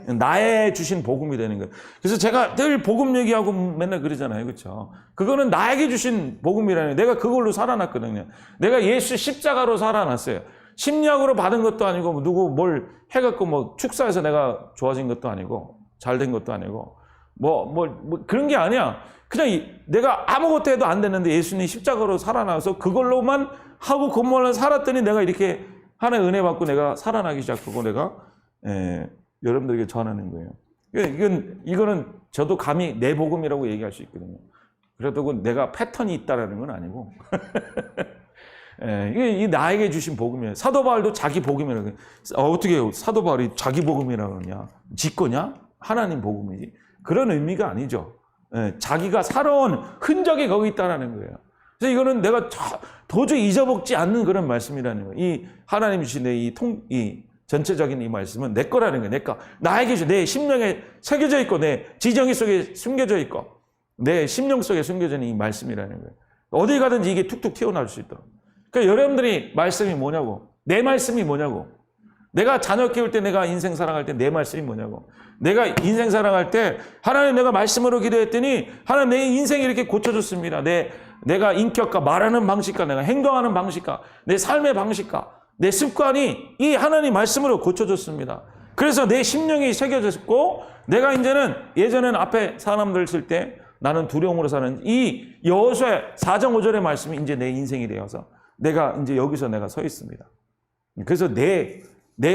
나의 주신 복음이 되는 거예요. 그래서 제가 늘 복음 얘기하고 맨날 그러잖아요. 그렇죠? 그거는 나에게 주신 복음이라는 거예요. 내가 그걸로 살아났거든요. 내가 예수 십자가로 살아났어요. 심리학으로 받은 것도 아니고, 누구 뭘 해갖고 뭐 축사해서 내가 좋아진 것도 아니고, 잘된 것도 아니고, 뭐 그런 게 아니야. 그냥 내가 아무것도 해도 안 됐는데 예수님이 십자가로 살아나서 그걸로만 하고 그걸로 살았더니 내가 이렇게 하나의 은혜 받고 내가 살아나기 시작하고, 내가 여러분들에게 전하는 거예요. 이거는 저도 감히 내 복음이라고 얘기할 수 있거든요. 그래도 내가 패턴이 있다라는 건 아니고 이게 나에게 주신 복음이에요. 사도 바울도 자기 복음이라고 해요. 어떻게 해요? 사도 바울이 자기 복음이라고 하냐? 지 거냐? 하나님 복음이지. 그런 의미가 아니죠. 자기가 살아온 흔적이 거기 있다라는 거예요. 그래서 이거는 내가 도저히 잊어먹지 않는 그런 말씀이라는 거예요. 이 하나님 주신 이 전체적인 이 말씀은 내 거라는 거예요. 내 거. 나에게 주신, 내 심령에 새겨져 있고, 내 지정의 속에 숨겨져 있고, 내 심령 속에 숨겨져 있는 이 말씀이라는 거예요. 어디 가든지 이게 툭툭 튀어나올 수 있도록. 그러니까 여러분들이 말씀이 뭐냐고, 내 말씀이 뭐냐고, 내가 자녀 키울 때, 내가 인생 사랑할 때 내 말씀이 뭐냐고, 내가 인생 사랑할 때 하나님, 내가 말씀으로 기도했더니 하나님 내 인생이 이렇게 고쳐졌습니다. 내가 인격과 말하는 방식과 내가 행동하는 방식과 내 삶의 방식과 내 습관이 이 하나님 말씀으로 고쳐졌습니다. 그래서 내 심령이 새겨졌고, 내가 이제는, 예전에는 앞에 사람들 쓸 때 나는 두려움으로 사는 이 여호수아 4장 5절의 말씀이 이제 내 인생이 되어서 내가 이제 여기서 내가 서 있습니다. 그래서 내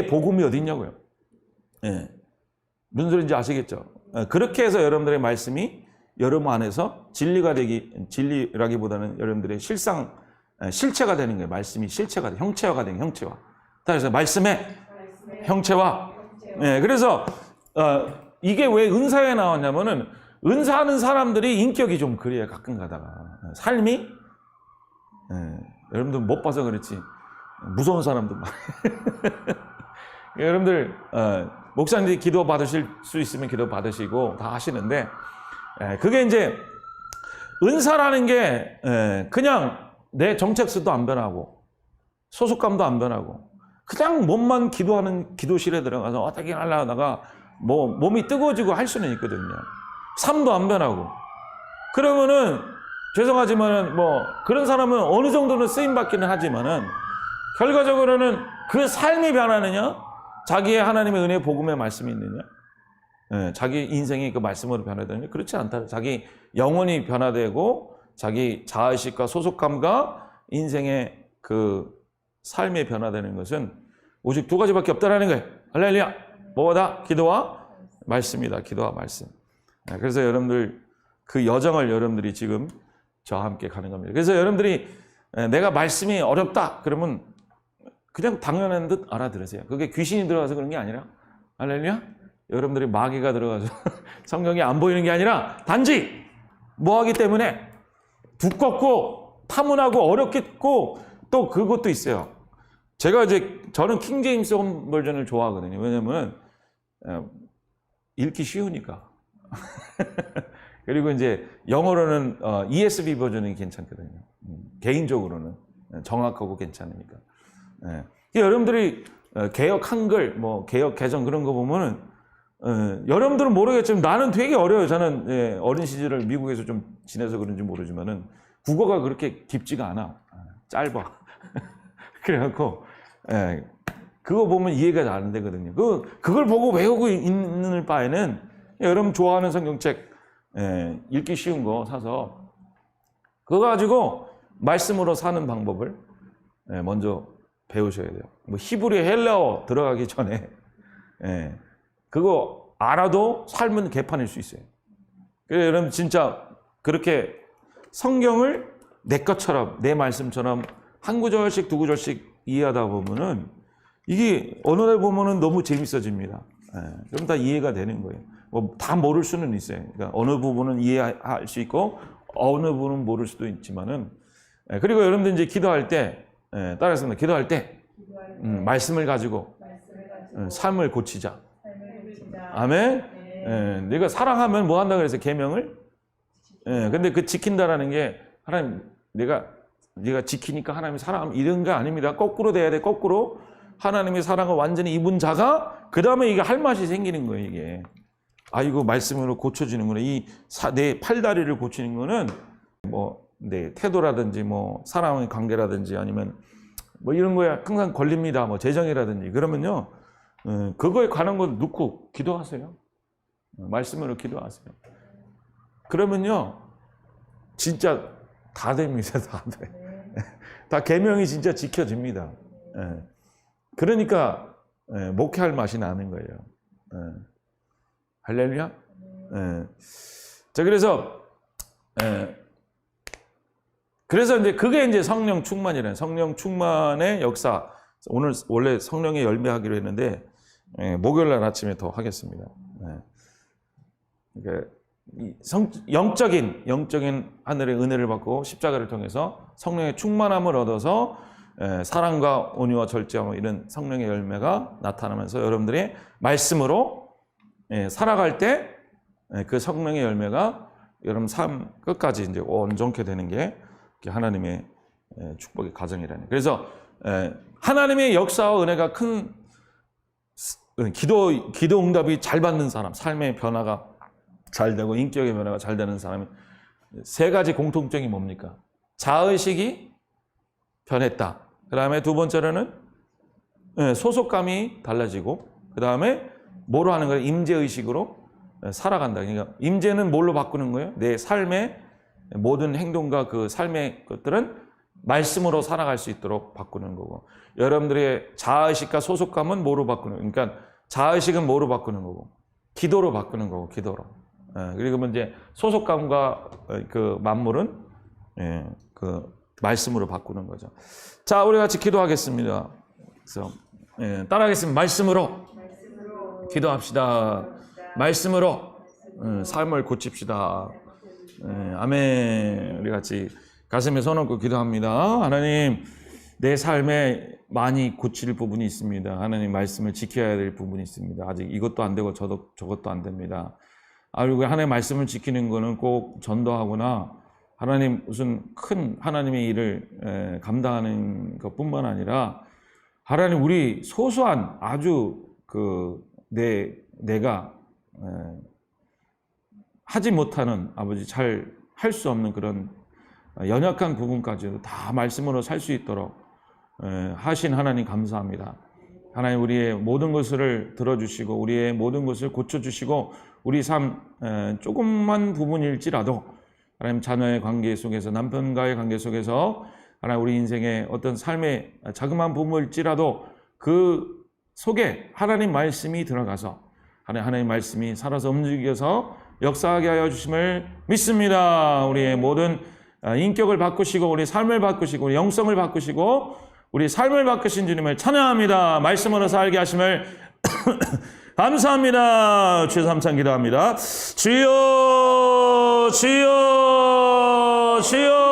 복음이 어디 있냐고요. 무슨 소리인지 아시겠죠? 그렇게 해서 여러분들의 말씀이 여러분 안에서 진리라기보다는 여러분들의 실체가 되는 거예요. 말씀이 실체가 돼, 형체화가 되는, 형체화. 그래서 말씀의 형체화. 그래서 이게 왜 은사에 나왔냐면은, 은사하는 사람들이 인격이 좀 그래요. 가끔 가다가 삶이 여러분들 못 봐서 그렇지 무서운 사람들 많아요. 여러분들 목사님들이 기도 받으실 수 있으면 기도 받으시고 다 하시는데, 그게 이제 은사라는 게 그냥 내 정체성도 안 변하고 소속감도 안 변하고 그냥 몸만 기도하는 기도실에 들어가서 어떻게 하려다가 뭐 몸이 뜨거워지고 할 수는 있거든요. 삶도 안 변하고. 그러면은 죄송하지만은 뭐 그런 사람은 어느 정도는 쓰임 받기는 하지만은 결과적으로는 그 삶이 변하느냐, 자기의 하나님의 은혜 복음의 말씀이 있느냐, 자기 인생이 그 말씀으로 변화되는데 그렇지 않다. 자기 영혼이 변화되고 자기 자아의식과 소속감과 인생의 그 삶이 변화되는 것은 오직 두 가지밖에 없다라는 거예요. 할렐루야. 뭐다? 기도와 말씀이다. 기도와 말씀. 그래서 여러분들 그 여정을 여러분들이 지금 저와 함께 가는 겁니다. 그래서 여러분들이 내가 말씀이 어렵다 그러면 그냥 당연한 듯 알아들으세요. 그게 귀신이 들어가서 그런 게 아니라 할렐루야. 여러분들이 마귀가 들어가서 성경이 안 보이는 게 아니라 단지 뭐하기 때문에 두껍고 타문하고 어렵겠고 또 그것도 있어요. 저는 킹제임스 버전을 좋아하거든요. 왜냐면 읽기 쉬우니까. 그리고 이제 영어로는 ESV 버전이 괜찮거든요. 개인적으로는 정확하고 괜찮으니까. 여러분들이 개역 한글, 뭐 개역 개정 그런 거 보면은 여러분들은 모르겠지만 나는 되게 어려워요. 저는 어린 시절을 미국에서 좀 지내서 그런지 모르지만은 국어가 그렇게 깊지가 않아. 짧아. 그래갖고 그거 보면 이해가 안 되거든요. 그걸 보고 외우고 있는 바에는 여러분 좋아하는 성경책 읽기 쉬운 거 사서 그거 가지고 말씀으로 사는 방법을 먼저 배우셔야 돼요. 뭐 히브리 헬라어 들어가기 전에 그거 알아도 삶은 개판일 수 있어요. 그래서 여러분 진짜 그렇게 성경을 내 것처럼 내 말씀처럼 한 구절씩 두 구절씩 이해하다 보면은 이게 어느 날 보면은 너무 재밌어집니다. 그럼 다 이해가 되는 거예요. 뭐 다 모를 수는 있어요. 그러니까 어느 부분은 이해할 수 있고 어느 부분은 모를 수도 있지만은 그리고 여러분들 이제 기도할 때 따라했습니다. 기도할 때 말씀을 가지고 삶을 고치자. 아멘. 네가 사랑하면 뭐 한다 그래서 계명을. 근데 그 지킨다라는 게 하나님 네가 지키니까 하나님이 사랑하면 이런 게 아닙니다. 거꾸로 돼야 돼. 거꾸로 하나님의 사랑을 완전히 입은 자가 그 다음에 이게 할 맛이 생기는 거예요. 이게 이거 말씀으로 고쳐지는구나. 내 팔다리를 고치는 거는 뭐 내 태도라든지 뭐 사랑의 관계라든지 아니면 뭐 이런 거에 항상 걸립니다. 뭐 재정이라든지 그러면요 그거에 관한 거 놓고 기도하세요. 말씀으로 기도하세요. 그러면요 진짜 다 됩니다. 다 돼. 다 계명이 진짜 지켜집니다. 그러니까 목회할 맛이 나는 거예요. 할렐루야. 자 그래서 이제 그게 이제 성령 충만이라는 성령 충만의 역사. 오늘 원래 성령의 열매하기로 했는데 목요일 날 아침에 더 하겠습니다. 그러니까 영적인 하늘의 은혜를 받고 십자가를 통해서 성령의 충만함을 얻어서 사랑과 온유와 절제함 이런 성령의 열매가 나타나면서 여러분들이 말씀으로 살아갈 때 그 성령의 열매가 여러분 삶 끝까지 이제 온전케 되는 게 하나님의 축복의 가정이라는. 그래서 하나님의 역사와 은혜가 큰 기도 응답이 잘 받는 사람, 삶의 변화가 잘 되고 인격의 변화가 잘 되는 사람이 세 가지 공통점이 뭡니까? 자의식이 변했다. 그 다음에 두 번째로는 소속감이 달라지고 그 다음에 뭐로 하는 거예요? 임재의식으로 살아간다. 그러니까 임재는 뭘로 바꾸는 거예요? 내 삶의 모든 행동과 그 삶의 것들은 말씀으로 살아갈 수 있도록 바꾸는 거고 여러분들의 자의식과 소속감은 뭐로 바꾸는 거예요? 그러니까 자의식은 뭐로 바꾸는 거고 기도로 바꾸는 거고 기도로. 그리고 이제 소속감과 그 만물은 그 말씀으로 바꾸는 거죠. 자, 우리 같이 기도하겠습니다. 그래서 따라하겠습니다. 말씀으로 기도합시다. 말씀으로 삶을 고칩시다. 아멘. 우리 같이 가슴에 손 얹고 기도합니다. 하나님, 내 삶에 많이 고칠 부분이 있습니다. 하나님 말씀을 지켜야 될 부분이 있습니다. 아직 이것도 안 되고 저것도 안 됩니다. 그리고 하나님의 말씀을 지키는 거는 꼭 전도하거나 하나님 무슨 큰 하나님의 일을 감당하는 것뿐만 아니라 하나님 우리 소소한 아주 내가 하지 못하는 아버지 잘 할 수 없는 그런 연약한 부분까지도 다 말씀으로 살 수 있도록 하신 하나님 감사합니다. 하나님 우리의 모든 것을 들어주시고 우리의 모든 것을 고쳐주시고 우리 삶 조금만 부분일지라도 하나님 자녀의 관계 속에서 남편과의 관계 속에서 하나님 우리 인생의 어떤 삶의 자그마한 부분일지라도 그 속에 하나님 말씀이 들어가서 하나님 말씀이 살아서 움직여서 역사하게 하여 주심을 믿습니다. 우리의 모든 인격을 바꾸시고 우리 삶을 바꾸시고 우리 영성을 바꾸시고 우리 삶을 바꾸신 주님을 찬양합니다. 말씀으로 살게 하심을 감사합니다. 주여 삼창 기도합니다. 주여 주여 주여